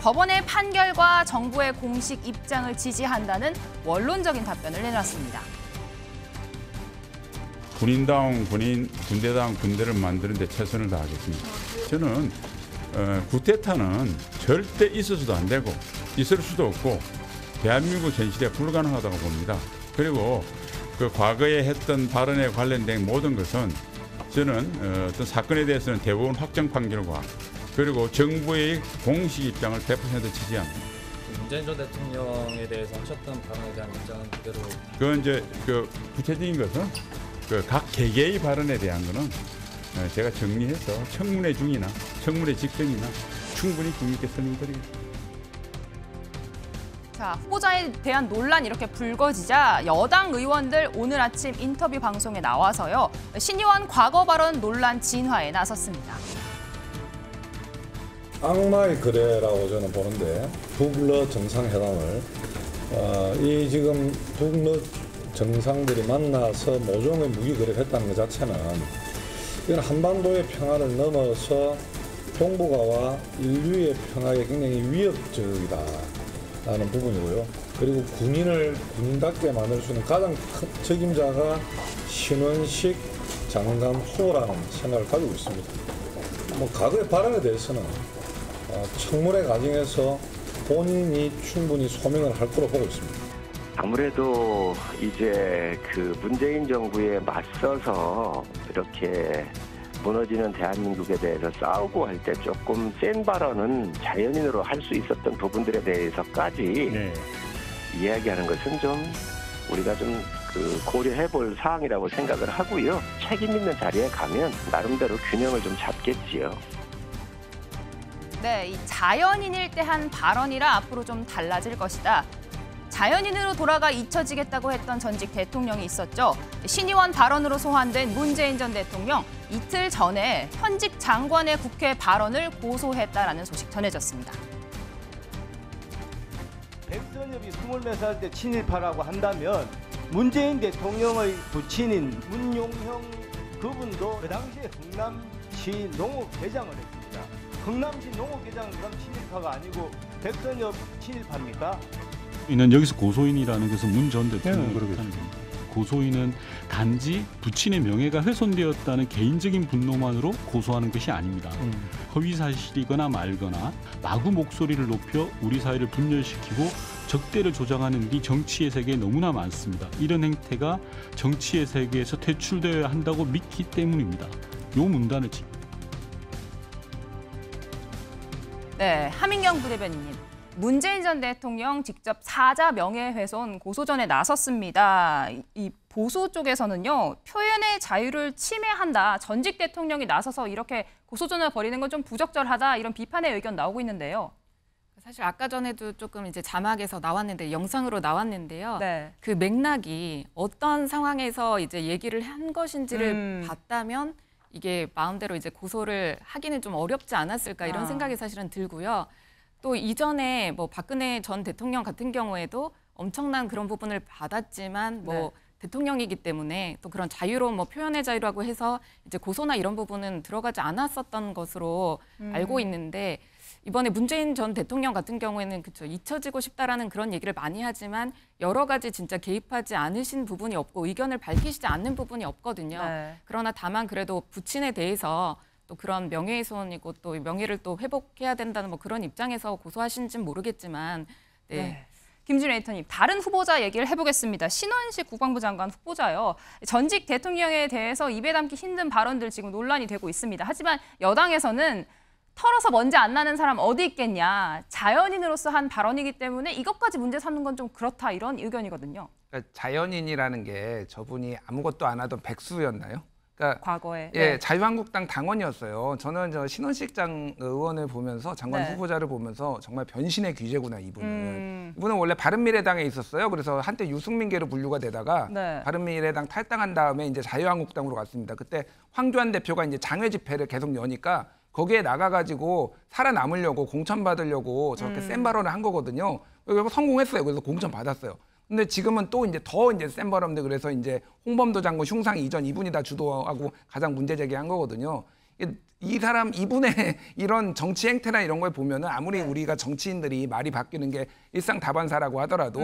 법원의 판결과 정부의 공식 입장을 지지한다는 원론적인 답변을 내놨습니다. 군인다운 군인, 군대다운 군대를 만드는 데 최선을 다하겠습니다. 저는 쿠데타는 절대 있어서도 안 되고 있을 수도 없고 대한민국 현실에 불가능하다고 봅니다. 그리고 그 과거에 했던 발언에 관련된 모든 것은 저는 어떤 사건에 대해서는 대법원 확정 판결과 그리고 정부의 공식 입장을 100% 지지합니다. 문재인 전 대통령에 대해서 하셨던 발언에 대한 입장은 그대로. 그건 이제 그 구체적인 것은 그 각 개개의 발언에 대한 거는 제가 정리해서 청문회 중이나 청문회 직전이나 충분히 국민께 설명드리겠습니다. 자, 후보자에 대한 논란이 이렇게 불거지자 여당 의원들 오늘 아침 인터뷰 방송에 나와서요. 신의원 과거 발언 논란 진화에 나섰습니다. 악마의 거래라고 저는 보는데 북러 정상회담을 이 지금 북러 정상들이 만나서 모종의 무기 거래를 했다는 것 자체는 이건 한반도의 평화를 넘어서 동북아와 인류의 평화에 굉장히 위협적이다라는 부분이고요. 그리고 군인답게 만들 수 있는 가장 큰 책임자가 신원식 장관 후보라는 생각을 가지고 있습니다. 뭐 과거의 발언에 대해서는 청문회 과정에서 본인이 충분히 소명을 할 거로 보고 있습니다. 아무래도 이제 그 문재인 정부에 맞서서 이렇게 무너지는 대한민국에 대해서 싸우고 할 때 조금 센 발언은 자연인으로 할 수 있었던 부분들에 대해서까지 이야기하는 것은 좀 우리가 좀 고려해 볼 사항이라고 생각을 하고요. 책임 있는 자리에 가면 나름대로 균형을 좀 잡겠지요. 네, 이 자연인일 때 한 발언이라 앞으로 좀 달라질 것이다. 자연인으로 돌아가 잊혀지겠다고 했던 전직 대통령이 있었죠. 신의원 발언으로 소환된 문재인 전 대통령, 이틀 전에 현직 장관의 국회 발언을 고소했다라는 소식 전해졌습니다. 백선엽이 20몇 살 때 친일파라고 한다면 문재인 대통령의 부친인 문용형 그분도 그 당시에 흥남시 농업회장을 했습니다. 흥남시 농업회장은 그럼 친일파가 아니고 백선엽 친일파입니까? 이는 여기서 고소인이라는 것은 문 전 대통령이 하는 겁니다. 고소인은 단지 부친의 명예가 훼손되었다는 개인적인 분노만으로 고소하는 것이 아닙니다. 허위 사실이거나 말거나 마구 목소리를 높여 우리 사회를 분열시키고 적대를 조장하는 일이 정치의 세계에 너무나 많습니다. 이런 행태가 정치의 세계에서 퇴출되어야 한다고 믿기 때문입니다. 요 문단을 네, 하민경 부대변인님. 문재인 전 대통령 직접 사자 명예훼손 고소전에 나섰습니다. 이 보수 쪽에서는요, 표현의 자유를 침해한다. 전직 대통령이 나서서 이렇게 고소전을 벌이는 건 좀 부적절하다. 이런 비판의 의견 나오고 있는데요. 사실 아까 전에도 조금 이제 자막에서 나왔는데 영상으로 나왔는데요. 네. 그 맥락이 어떤 상황에서 이제 얘기를 한 것인지를 봤다면 이게 마음대로 이제 고소를 하기는 좀 어렵지 않았을까 이런 생각이 사실은 들고요. 또 이전에 뭐 박근혜 전 대통령 같은 경우에도 엄청난 그런 부분을 받았지만 뭐 대통령이기 때문에 또 그런 자유로운 뭐 표현의 자유라고 해서 이제 고소나 이런 부분은 들어가지 않았었던 것으로 알고 있는데 이번에 문재인 전 대통령 같은 경우에는 그쵸, 잊혀지고 싶다라는 그런 얘기를 많이 하지만 여러 가지 진짜 개입하지 않으신 부분이 없고 의견을 밝히시지 않는 부분이 없거든요. 그러나 다만 그래도 부친에 대해서 또 그런 명예훼손이고 또 명예를 또 회복해야 된다는 뭐 그런 입장에서 고소하신지는 모르겠지만 김준일 에디터님, 다른 후보자 얘기를 해보겠습니다. 신원식 국방부 장관 후보자요. 전직 대통령에 대해서 입에 담기 힘든 발언들 지금 논란이 되고 있습니다. 하지만 여당에서는 털어서 먼지 안 나는 사람 어디 있겠냐. 자연인으로서 한 발언이기 때문에 이것까지 문제 삼는 건 좀 그렇다. 이런 의견이거든요. 그러니까 자연인이라는 게 저분이 아무것도 안 하던 백수였나요? 그러니까 과거에 자유한국당 당원이었어요. 저는 저 신원식 의원을 보면서 장관 후보자를 보면서 정말 변신의 귀재구나 이분은. 이분은 원래 바른미래당에 있었어요. 그래서 한때 유승민계로 분류가 되다가 바른미래당 탈당한 다음에 이제 자유한국당으로 갔습니다. 그때 황교안 대표가 이제 장외 집회를 계속 여니까 거기에 나가가지고 살아남으려고 공천 받으려고 저렇게 센 발언을 한 거거든요. 그리고 성공했어요. 그래서 공천 받았어요. 근데 지금은 또 이제 더 이제 센 발언들 그래서 이제 홍범도 장군 흉상 이전 이분이 다 주도하고 가장 문제 제기한 거거든요. 이 사람 이분의 이런 정치 행태나 이런 걸 보면은 아무리 우리가 정치인들이 말이 바뀌는 게 일상다반사라고 하더라도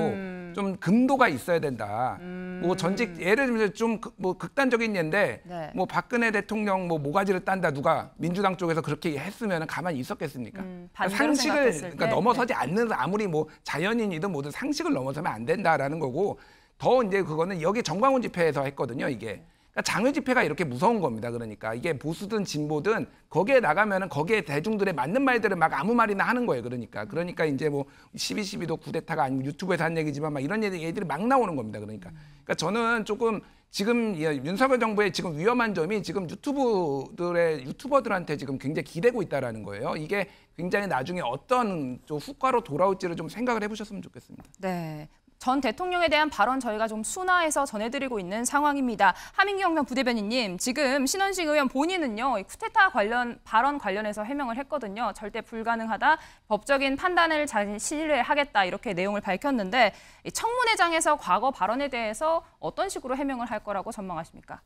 좀 금도가 있어야 된다. 뭐 전직 예를 들면 좀 뭐 극단적인 예인데 뭐 박근혜 대통령 뭐 모가지를 딴다 누가 민주당 쪽에서 그렇게 했으면 가만히 있었겠습니까? 상식을 그러니까 넘어서지 않는 아무리 뭐 자연인이든 뭐든 상식을 넘어서면 안 된다라는 거고 더 이제 그거는 여기 정광훈 집회에서 했거든요 이게. 장외 집회가 이렇게 무서운 겁니다. 그러니까 이게 보수든 진보든 거기에 나가면은 거기에 대중들의 맞는 말들을 막 아무 말이나 하는 거예요. 그러니까 이제 뭐 12.12도 쿠데타가 아니고 유튜브에서 한 얘기지만 막 이런 얘기들이 막 나오는 겁니다. 그러니까 저는 조금 지금 윤석열 정부의 지금 위험한 점이 지금 유튜버들한테 지금 굉장히 기대고 있다라는 거예요. 이게 굉장히 나중에 어떤 좀 후과로 돌아올지를 좀 생각을 해보셨으면 좋겠습니다. 네. 전 대통령에 대한 발언 저희가 좀 순화해서 전해드리고 있는 상황입니다. 하민경 부대변인님, 지금 신원식 의원 본인은요, 쿠데타 관련 발언 관련해서 해명을 했거든요. 절대 불가능하다, 법적인 판단을 잘 신뢰하겠다 이렇게 내용을 밝혔는데 청문회장에서 과거 발언에 대해서 어떤 식으로 해명을 할 거라고 전망하십니까?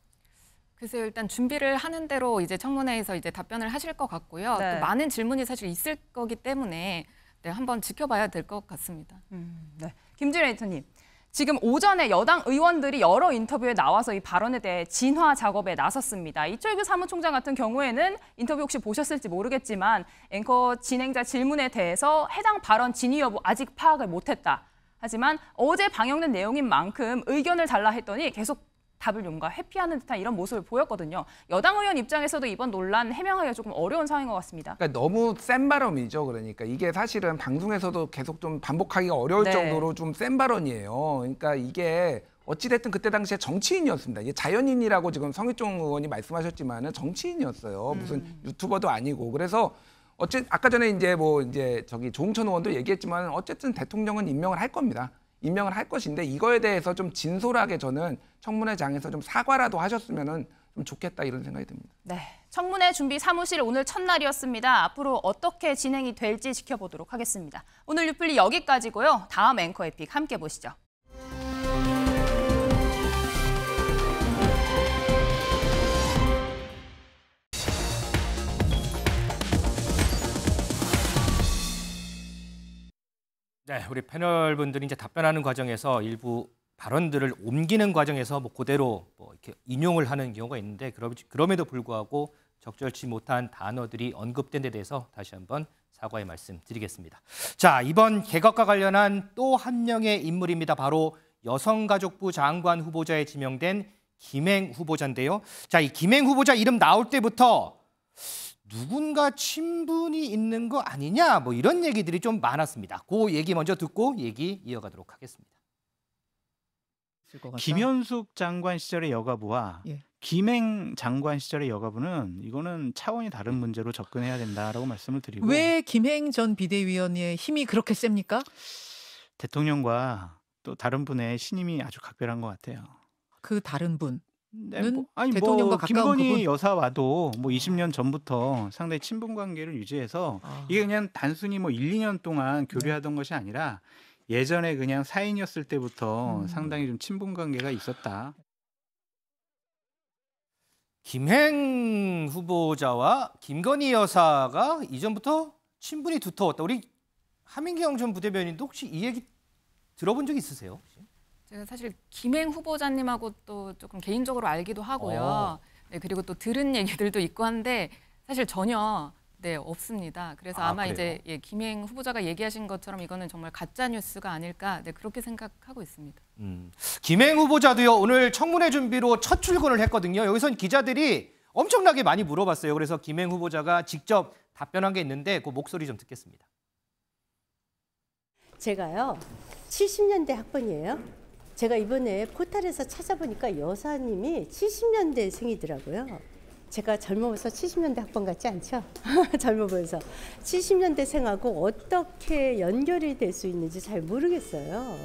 글쎄요, 일단 준비를 하는 대로 이제 청문회에서 이제 답변을 하실 것 같고요. 네. 또 많은 질문이 사실 있을 거기 때문에 네, 한번 지켜봐야 될 것 같습니다. 네. 김준일 에디터님, 지금 오전에 여당 의원들이 여러 인터뷰에 나와서 이 발언에 대해 진화 작업에 나섰습니다. 이철규 사무총장 같은 경우에는 인터뷰 혹시 보셨을지 모르겠지만 앵커 진행자 질문에 대해서 해당 발언 진위 여부 아직 파악을 못했다. 하지만 어제 방영된 내용인 만큼 의견을 달라 했더니 계속 답을 뭔가 회피하는 듯한 이런 모습을 보였거든요. 여당 의원 입장에서도 이번 논란 해명하기가 조금 어려운 상황인 것 같습니다. 그러니까 너무 센 발언이죠. 그러니까 이게 사실은 방송에서도 계속 좀 반복하기가 어려울 네. 정도로 좀 센 발언이에요. 그러니까 이게 어찌됐든 그때 당시에 정치인이었습니다. 이게 자연인이라고 지금 성일종 의원이 말씀하셨지만은 정치인이었어요. 무슨 유튜버도 아니고. 그래서 아까 전에 이제 저기 조홍천 의원도 얘기했지만 어쨌든 대통령은 임명을 할 겁니다. 임명을 할 것인데 이거에 대해서 좀 진솔하게 저는 청문회장에서 좀 사과라도 하셨으면은 좀 좋겠다 이런 생각이 듭니다. 네, 청문회 준비 사무실 오늘 첫날이었습니다. 앞으로 어떻게 진행이 될지 지켜보도록 하겠습니다. 오늘 뉴플리 여기까지고요. 다음 앵커 에픽 함께 보시죠. 네, 우리 패널 분들이 이제 답변하는 과정에서 일부 발언들을 옮기는 과정에서 그대로 이렇게 인용을 하는 경우가 있는데 그럼에도 불구하고 적절치 못한 단어들이 언급된 데 대해서 다시 한번 사과의 말씀 드리겠습니다. 자, 이번 개각과 관련한 또 한 명의 인물입니다. 바로 여성가족부 장관 후보자에 지명된 김행 후보자인데요. 자, 이 김행 후보자 이름 나올 때부터 누군가 친분이 있는 거 아니냐 이런 얘기들이 좀 많았습니다. 그 얘기 먼저 듣고 얘기 이어가도록 하겠습니다. 김현숙 장관 시절의 여가부와 예. 김행 장관 시절의 여가부는 이거는 차원이 다른 문제로 접근해야 된다라고 말씀을 드리고 왜 김행 전 비대위원의 힘이 그렇게 셉니까? 대통령과 또 다른 분의 신임이 아주 각별한 것 같아요. 그 다른 분? 네, 대통령과 가까운 김건희 여사와도 20년 전부터 상당히 친분 관계를 유지해서 이게 그냥 단순히 1, 2년 동안 교류하던 것이 아니라 예전에 그냥 사인이었을 때부터 상당히 좀 친분 관계가 있었다. 김행 후보자와 김건희 여사가 이전부터 친분이 두터웠다. 우리 하민경 전 부대변인도 혹시 이 얘기 들어본 적 있으세요? 제가 사실 김행 후보자님하고 또 조금 개인적으로 알기도 하고요. 네, 그리고 또 들은 얘기들도 있고 한데 사실 전혀 없습니다. 그래서 아마 이제 김행 후보자가 얘기하신 것처럼 이거는 정말 가짜 뉴스가 아닐까 그렇게 생각하고 있습니다. 김행 후보자도요 오늘 청문회 준비로 첫 출근을 했거든요. 여기선 기자들이 엄청나게 많이 물어봤어요. 그래서 김행 후보자가 직접 답변한 게 있는데 그 목소리 좀 듣겠습니다. 제가요 70년대 학번이에요. 제가 이번에 포털에서 찾아보니까 여사님이 70년대 생이더라고요. 제가 젊어 보여서 70년대 학번 같지 않죠? 젊어 보여서 70년대 생하고 어떻게 연결이 될 수 있는지 잘 모르겠어요.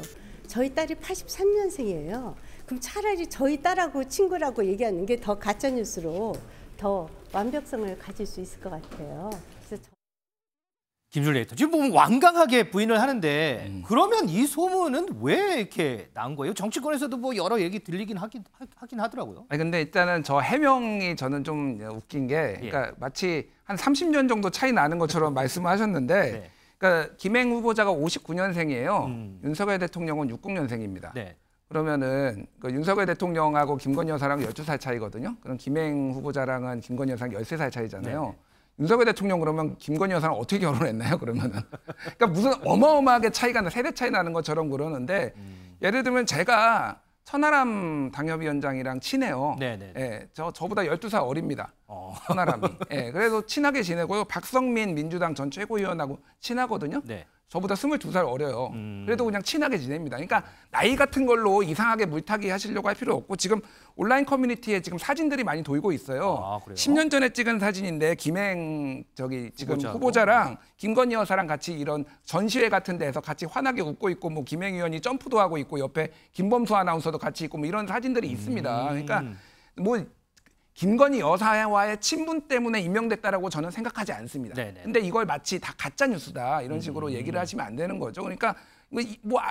저희 딸이 83년생이에요. 그럼 차라리 저희 딸하고 친구라고 얘기하는 게 더 가짜 뉴스로 더 완벽성을 가질 수 있을 것 같아요. 그래서 김준일 에디터 지금 완강하게 부인을 하는데 그러면 이 소문은 왜 이렇게 난 거예요? 정치권에서도 여러 얘기 들리긴 하긴 하더라고요. 아니 근데 일단은 저 해명이 저는 좀 웃긴 게 그러니까 마치 한 30년 정도 차이 나는 것처럼 말씀을 하셨는데 그러니까 김행 후보자가 59년생이에요. 윤석열 대통령은 60년생입니다. 그러면은 윤석열 대통령하고 김건희 여사랑 12살 차이거든요. 그럼 김행 후보자랑은 김건희 여사랑 13살 차이잖아요. 윤석열 대통령 그러면 김건희 여사랑 어떻게 결혼했나요? 그러면은 그러니까 무슨 어마어마하게 차이가 나 세대 차이 나는 것처럼 그러는데 예를 들면 제가 천하람 당협위원장이랑 친해요. 저보다 12살 어립니다. 천하람이. 예, 그래서 친하게 지내고요. 박성민 민주당 전 최고위원하고 친하거든요. 네. 저보다 22살 어려요. 그래도 그냥 친하게 지냅니다. 그러니까 나이 같은 걸로 이상하게 물타기 하시려고 할 필요 없고 지금 온라인 커뮤니티에 지금 사진들이 많이 돌고 있어요. 10년 전에 찍은 사진인데 김행 지금 후보자랑 김건희 여사랑 같이 이런 전시회 같은 데서 같이 환하게 웃고 있고 뭐 김행 의원이 점프도 하고 있고 옆에 김범수 아나운서도 같이 있고 뭐 이런 사진들이 있습니다. 그러니까 뭐 김건희 여사와의 친분 때문에 임명됐다라고 저는 생각하지 않습니다. 근데 이걸 마치 다 가짜 뉴스다 이런 식으로 얘기를 하시면 안 되는 거죠. 그러니까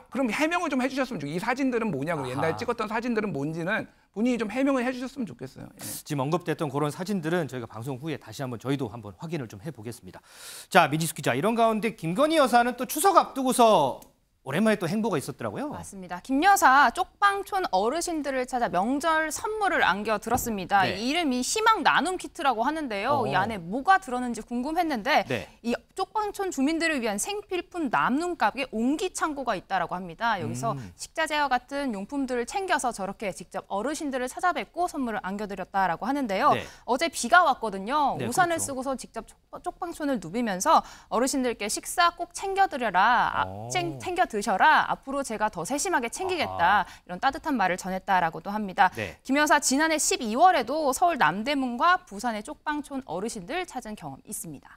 그럼 해명을 좀 해주셨으면 좋겠어요. 이 사진들은 뭐냐고 옛날에 찍었던 사진들은 뭔지는 본인이 좀 해명을 해주셨으면 좋겠어요. 예. 지금 언급됐던 그런 사진들은 저희가 방송 후에 다시 한번 저희도 한번 확인을 좀 해보겠습니다. 자, 민지숙 기자, 이런 가운데 김건희 여사는 또 추석 앞두고서 오랜만에 또 행보가 있었더라고요. 맞습니다. 김 여사 쪽방촌 어르신들을 찾아 명절 선물을 안겨들었습니다. 네. 이 이름이 희망 나눔 키트라고 하는데요. 이 안에 뭐가 들었는지 궁금했는데 이 쪽방촌 주민들을 위한 생필품 남눔값에 옹기 창고가 있다라고 합니다. 여기서 식자재와 같은 용품들을 챙겨서 저렇게 직접 어르신들을 찾아뵙고 선물을 안겨드렸다라고 하는데요. 어제 비가 왔거든요. 우산을 쓰고서 직접 쪽방촌을 누비면서 어르신들께 식사 꼭 챙겨드려라, 챙겨 드셔라. 앞으로 제가 더 세심하게 챙기겠다. 이런 따뜻한 말을 전했다라고도 합니다. 김 여사 지난해 12월에도 서울 남대문과 부산의 쪽방촌 어르신들 찾은 경험이 있습니다.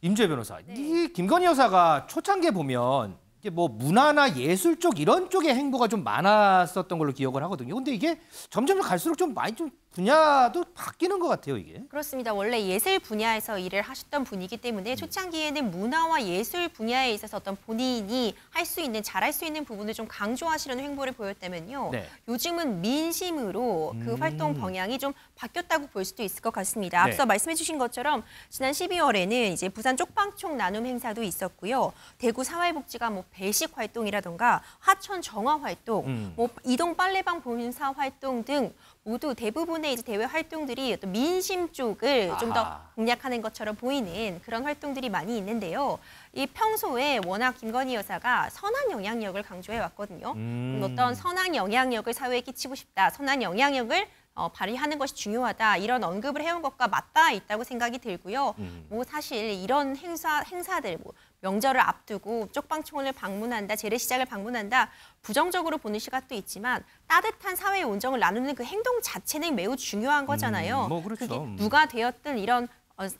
임주혜 변호사, 이 김건희 여사가 초창기에 보면 이게 뭐 문화나 예술 쪽 이런 쪽의 행보가 좀 많았었던 걸로 기억을 하거든요. 근데 이게 점점 갈수록 좀 많이 좀 분야도 바뀌는 것 같아요, 이게. 그렇습니다. 원래 예술 분야에서 일을 하셨던 분이기 때문에 초창기에는 문화와 예술 분야에 있어서 어떤 본인이 할 수 있는, 잘할 수 있는 부분을 좀 강조하시려는 행보를 보였다면요. 요즘은 민심으로 그 활동 방향이 좀 바뀌었다고 볼 수도 있을 것 같습니다. 앞서 말씀해 주신 것처럼 지난 12월에는 이제 부산 쪽방촌 나눔 행사도 있었고요. 대구 사회복지관 뭐 배식 활동이라던가 하천 정화 활동, 뭐 이동 빨래방 본사 활동 등 모두 대부분의 이제 대외 활동들이 어떤 민심 쪽을 좀 더 공략하는 것처럼 보이는 그런 활동들이 많이 있는데요. 이 평소에 워낙 김건희 여사가 선한 영향력을 강조해 왔거든요. 어떤 선한 영향력을 사회에 끼치고 싶다, 선한 영향력을 발휘하는 것이 중요하다, 이런 언급을 해온 것과 맞닿아 있다고 생각이 들고요. 뭐 사실 이런 행사들, 뭐 명절을 앞두고 쪽방촌을 방문한다, 재래시장을 방문한다, 부정적으로 보는 시각도 있지만 따뜻한 사회의 온정을 나누는 그 행동 자체는 매우 중요한 거잖아요. 뭐 그렇죠. 그게 누가 되었든 이런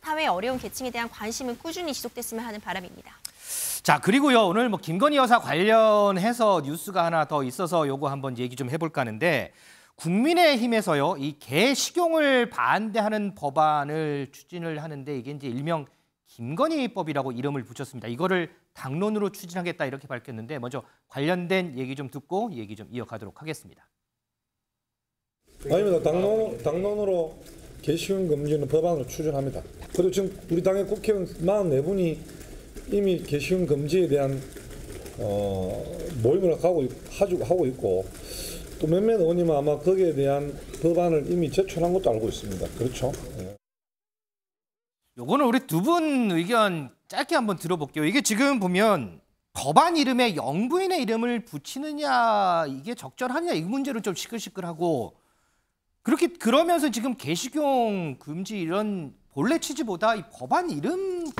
사회의 어려운 계층에 대한 관심은 꾸준히 지속됐으면 하는 바람입니다. 자, 그리고요, 오늘 뭐 김건희 여사 관련해서 뉴스가 하나 더 있어서 요거 한번 얘기 좀 해볼까 하는데, 국민의힘에서요, 이 개식용을 반대하는 법안을 추진을 하는데 이게 이제 일명 김건희법이라고 이름을 붙였습니다. 이거를 당론으로 추진하겠다 이렇게 밝혔는데, 먼저 관련된 얘기 좀 듣고 얘기 좀 이어가도록 하겠습니다. 아닙니다. 당론으로 개식용 금지는 법안으로 추진합니다. 그리고 지금 우리 당의 국회의원 44분이 이미 개식용 금지에 대한 모임을 하고 있고, 또 몇몇 의원님은 아마 거기에 대한 법안을 이미 제출한 것도 알고 있습니다. 그렇죠? 네. 요거는 우리 두 분 의견 짧게 한번 들어볼게요. 이게 지금 보면 법안 이름에 영부인의 이름을 붙이느냐, 이게 적절하냐, 이 문제로 좀 시끌시끌하고, 그러면서 지금 개식용 금지 이런 본래 취지보다 이 법안 이름이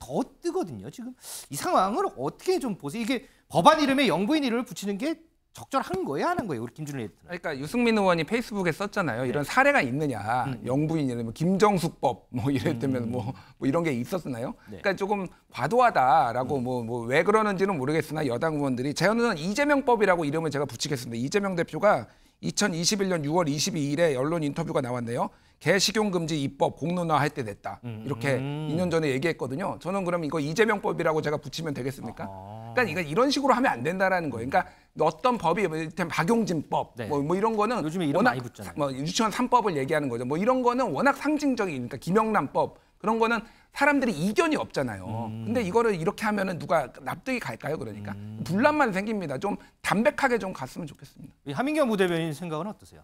더 뜨거든요. 지금 이 상황을 어떻게 좀 보세요? 이게 법안 이름에 영부인 이름을 붙이는 게 적절한 거예요, 안 한 거예요, 우리 김준일 에디터? 그러니까 유승민 의원이 페이스북에 썼잖아요. 이런 사례가 있느냐, 영부인이나 뭐 김정숙법 뭐 이랬다면 뭐 이런 게 있었나요? 그러니까 조금 과도하다라고 뭐 왜 그러는지는 모르겠으나 여당 의원들이, 저는 이재명법이라고 이름을 제가 붙이겠습니다. 이재명 대표가 2021년 6월 22일에 언론 인터뷰가 나왔네요. 개식용 금지 입법 공론화할 때 됐다. 이렇게 2년 전에 얘기했거든요. 저는 그럼 이거 이재명법이라고 제가 붙이면 되겠습니까? 그러니까 이런 식으로 하면 안 된다라는 거예요. 그러니까 어떤 법이 일단 박용진법 뭐 이런 거는 요즘에 이름 많이 붙잖아요. 뭐 유치원 3법을 얘기하는 거죠. 뭐 이런 거는 워낙 상징적인, 그러니까 김영란법 그런 거는 사람들이 이견이 없잖아요. 근데 이거를 이렇게 하면은 누가 납득이 갈까요? 그러니까 분란만 생깁니다. 좀 담백하게 좀 갔으면 좋겠습니다. 하민경 부대변인 생각은 어떠세요?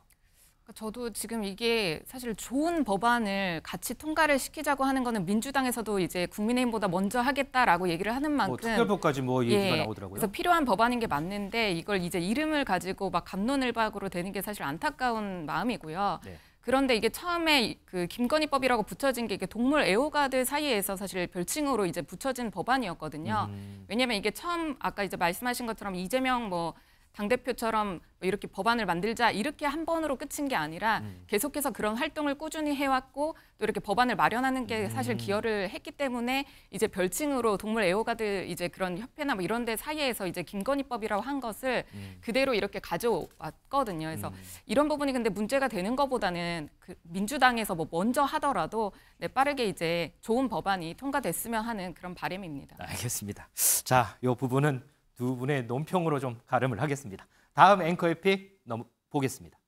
저도 지금 이게 사실 좋은 법안을 같이 통과를 시키자고 하는 거는 민주당에서도 이제 국민의힘보다 먼저 하겠다라고 얘기를 하는 만큼, 특별법까지 뭐 얘기가 나오더라고요. 그래서 필요한 법안인 게 맞는데 이걸 이제 이름을 가지고 막 갑론을박으로 되는 게 사실 안타까운 마음이고요. 그런데 이게 처음에 그 김건희법이라고 붙여진 게 이게 동물 애호가들 사이에서 사실 별칭으로 이제 붙여진 법안이었거든요. 왜냐하면 이게 처음 아까 이제 말씀하신 것처럼 이재명 뭐 당대표처럼 이렇게 법안을 만들자 이렇게 한 번으로 끝인 게 아니라 계속해서 그런 활동을 꾸준히 해왔고 또 이렇게 법안을 마련하는 게 사실 기여를 했기 때문에 이제 별칭으로 동물 애호가들 이제 그런 협회나 뭐 이런 데 사이에서 이제 김건희법이라고 한 것을 그대로 이렇게 가져왔거든요. 그래서 이런 부분이 근데 문제가 되는 것보다는 그 민주당에서 뭐 먼저 하더라도 네, 빠르게 이제 좋은 법안이 통과됐으면 하는 그런 바람입니다. 알겠습니다. 자, 이 부분은 두 분의 논평으로 좀 가름을 하겠습니다. 다음 앵커의 픽 보겠습니다.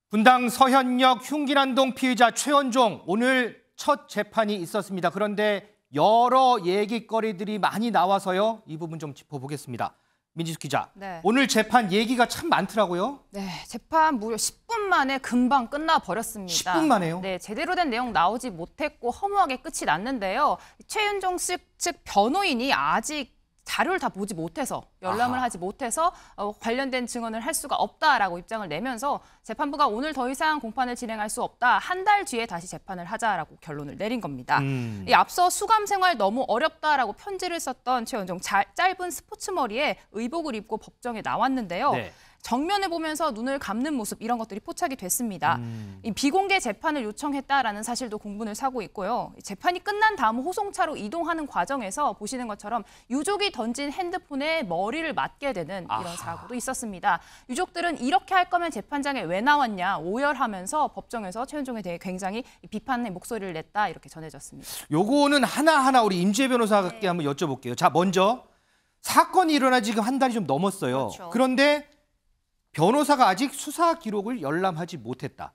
분당 서현역 흉기난동 피의자 최원종 오늘 첫 재판이 있었습니다. 그런데 여러 얘기거리들이 많이 나와서요. 이 부분 좀 짚어보겠습니다. 민지숙 기자, 네. 오늘 재판 얘기가 참 많더라고요. 네, 재판 무려 10분 만에 금방 끝나버렸습니다. 10분 만에요? 네, 제대로 된 내용 나오지 못했고 허무하게 끝이 났는데요. 최윤종 측 변호인이 아직 자료를 다 보지 못해서 열람을 하지 못해서 관련된 증언을 할 수가 없다라고 입장을 내면서 재판부가 오늘 더 이상 공판을 진행할 수 없다. 한 달 뒤에 다시 재판을 하자라고 결론을 내린 겁니다. 이 앞서 수감 생활 너무 어렵다라고 편지를 썼던 최원종 짧은 스포츠 머리에 의복을 입고 법정에 나왔는데요. 네. 정면을 보면서 눈을 감는 모습 이런 것들이 포착이 됐습니다. 이 비공개 재판을 요청했다라는 사실도 공분을 사고 있고요. 재판이 끝난 다음 호송차로 이동하는 과정에서 보시는 것처럼 유족이 던진 핸드폰에 머리를 맞게 되는 이런 사고도 있었습니다. 유족들은 이렇게 할 거면 재판장에 왜 나왔냐 오열하면서 법정에서 최윤종에 대해 굉장히 비판의 목소리를 냈다 이렇게 전해졌습니다. 요거는 하나하나 우리 임지혜 변호사께 한번 여쭤볼게요. 자, 먼저 사건이 일어나 지금 한 달이 좀 넘었어요. 그렇죠. 그런데 변호사가 아직 수사 기록을 열람하지 못했다.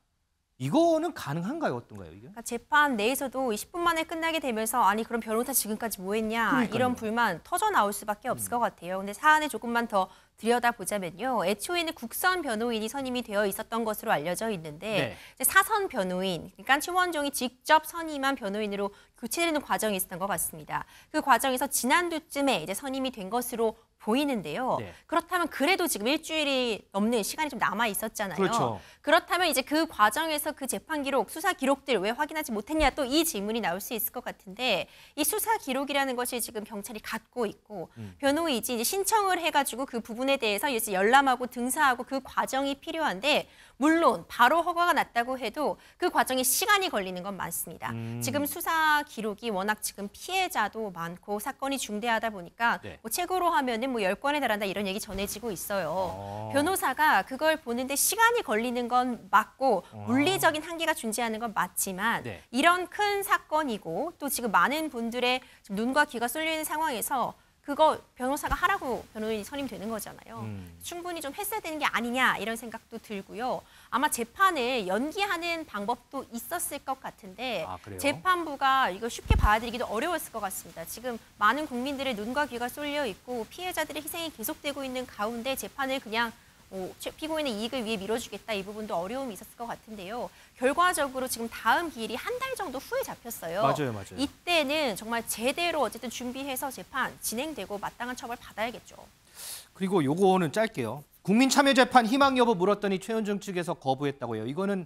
이거는 가능한가요? 어떤가요? 이게? 그러니까 재판 내에서도 20분 만에 끝나게 되면서 아니 그럼 변호사 지금까지 뭐 했냐 그러니까요. 이런 불만 터져 나올 수밖에 없을 것 같아요. 근데 사안을 조금만 더 들여다보자면요. 애초에는 국선 변호인이 선임이 되어 있었던 것으로 알려져 있는데 이제 사선 변호인, 그러니까 최원종이 직접 선임한 변호인으로 교체되는 과정이 있었던 것 같습니다. 그 과정에서 지난주쯤에 이제 선임이 된 것으로 보이는데요. 그렇다면 그래도 지금 일주일이 넘는 시간이 좀 남아 있었잖아요. 그렇죠. 그렇다면 이제 그 과정에서 그 재판 기록, 수사 기록들 왜 확인하지 못했냐 또 이 질문이 나올 수 있을 것 같은데 이 수사 기록이라는 것이 지금 경찰이 갖고 있고 변호인이 이제 신청을 해가지고 그 부분에 대해서 이제 열람하고 등사하고 그 과정이 필요한데 물론 바로 허가가 났다고 해도 그 과정에 시간이 걸리는 건 맞습니다. 지금 수사 기록이 워낙 지금 피해자도 많고 사건이 중대하다 보니까 뭐 최고로 하면은 뭐 10건에 달한다 이런 얘기 전해지고 있어요. 변호사가 그걸 보는데 시간이 걸리는 건 맞고 물리적인 한계가 존재하는 건 맞지만 이런 큰 사건이고 또 지금 많은 분들의 눈과 귀가 쏠려 있는 상황에서 그거 변호사가 하라고 변호인이 선임되는 거잖아요. 충분히 좀 했어야 되는 게 아니냐 이런 생각도 들고요. 아마 재판을 연기하는 방법도 있었을 것 같은데 재판부가 이걸 쉽게 받아들이기도 어려웠을 것 같습니다. 지금 많은 국민들의 눈과 귀가 쏠려 있고 피해자들의 희생이 계속되고 있는 가운데 재판을 그냥 피고인의 이익을 위해 밀어주겠다 이 부분도 어려움이 있었을 것 같은데요. 결과적으로 지금 다음 기일이 한 달 정도 후에 잡혔어요. 맞아요. 이때는 정말 제대로 어쨌든 준비해서 재판 진행되고 마땅한 처벌 받아야겠죠. 그리고 요거는 짧게요. 국민참여재판 희망 여부 물었더니 최원종 측에서 거부했다고요. 이거는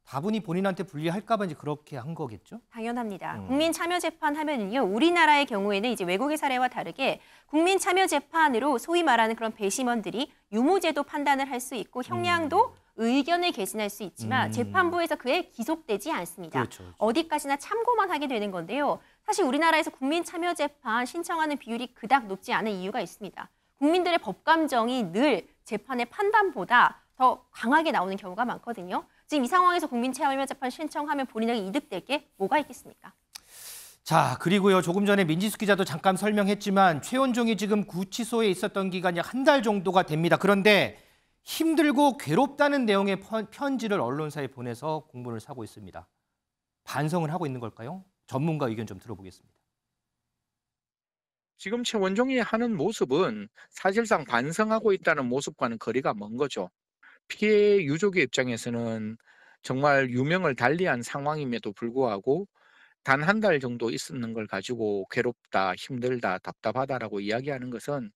다분히 본인한테 불리할까 봐 이제 그렇게 한 거겠죠? 당연합니다. 국민참여재판 하면은요, 우리나라의 경우에는 이제 외국의 사례와 다르게 국민참여재판으로 소위 말하는 그런 배심원들이 유무죄도 판단을 할 수 있고 형량도 의견을 개진할 수 있지만 재판부에서 그에 기속되지 않습니다. 그렇죠. 어디까지나 참고만 하게 되는 건데요. 사실 우리나라에서 국민참여재판 신청하는 비율이 그닥 높지 않은 이유가 있습니다. 국민들의 법감정이 늘 재판의 판단보다 더 강하게 나오는 경우가 많거든요. 지금 이 상황에서 국민참여재판 신청하면 본인에게 이득될 게 뭐가 있겠습니까? 자, 그리고요. 조금 전에 민지숙 기자도 잠깐 설명했지만 최원종이 지금 구치소에 있었던 기간이 한 달 정도가 됩니다. 그런데 힘들고 괴롭다는 내용의 편지를 언론사에 보내서 공분을 사고 있습니다. 반성을 하고 있는 걸까요? 전문가 의견 좀 들어보겠습니다. 지금 최원종이 하는 모습은 사실상 반성하고 있다는 모습과는 거리가 먼 거죠. 피해 유족의 입장에서는 정말 유명을 달리한 상황임에도 불구하고 단 한 달 정도 있었는 걸 가지고 괴롭다, 힘들다, 답답하다라고 이야기하는 것은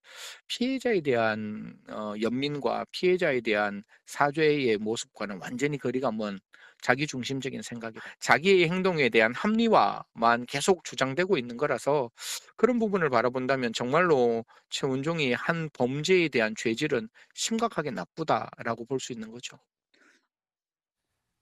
피해자에 대한 연민과 피해자에 대한 사죄의 모습과는 완전히 거리가 먼 자기 중심적인 생각이다. 자기의 행동에 대한 합리화만 계속 주장되고 있는 거라서 그런 부분을 바라본다면 정말로 최원종이 한 범죄에 대한 죄질은 심각하게 나쁘다라고 볼 수 있는 거죠.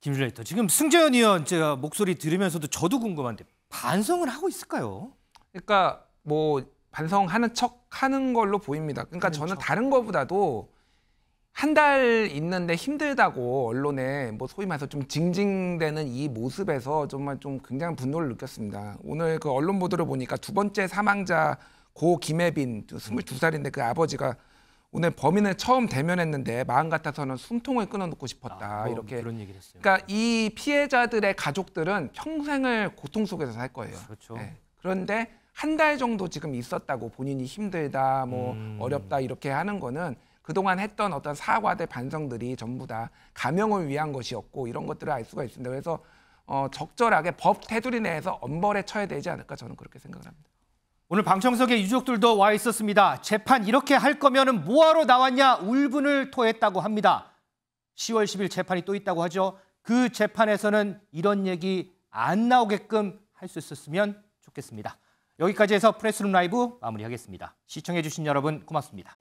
김준일 에디터, 지금 승재현 의원 제가 목소리 들으면서도 저도 궁금한데 반성을 하고 있을까요? 그러니까 뭐 반성하는 척 하는 걸로 보입니다. 그러니까 저는 다른 것보다도 한 달 있는데 힘들다고 언론에 뭐 소위 말해서 좀 징징대는 이 모습에서 정말 좀 굉장한 분노를 느꼈습니다. 오늘 그 언론 보도를 보니까 두 번째 사망자 고 김혜빈 22살인데 그 아버지가 오늘 범인을 처음 대면했는데 마음 같아서는 숨통을 끊어놓고 싶었다. 이렇게. 그런 얘기를 했어요. 그러니까 이 피해자들의 가족들은 평생을 고통 속에서 살 거예요. 그렇죠. 네. 그런데 한 달 정도 지금 있었다고 본인이 힘들다, 뭐 어렵다 이렇게 하는 거는 그동안 했던 어떤 사과들 반성들이 전부 다 감형을 위한 것이었고 이런 것들을 알 수가 있습니다. 그래서 적절하게 법 테두리 내에서 엄벌에 처해야 되지 않을까 저는 그렇게 생각을 합니다. 오늘 방청석에 유족들도 와 있었습니다. 재판 이렇게 할 거면은 뭐하러 나왔냐 울분을 토했다고 합니다. 10월 10일 재판이 또 있다고 하죠. 그 재판에서는 이런 얘기 안 나오게끔 할 수 있었으면 좋겠습니다. 여기까지 해서 프레스룸 라이브 마무리하겠습니다. 시청해주신 여러분 고맙습니다.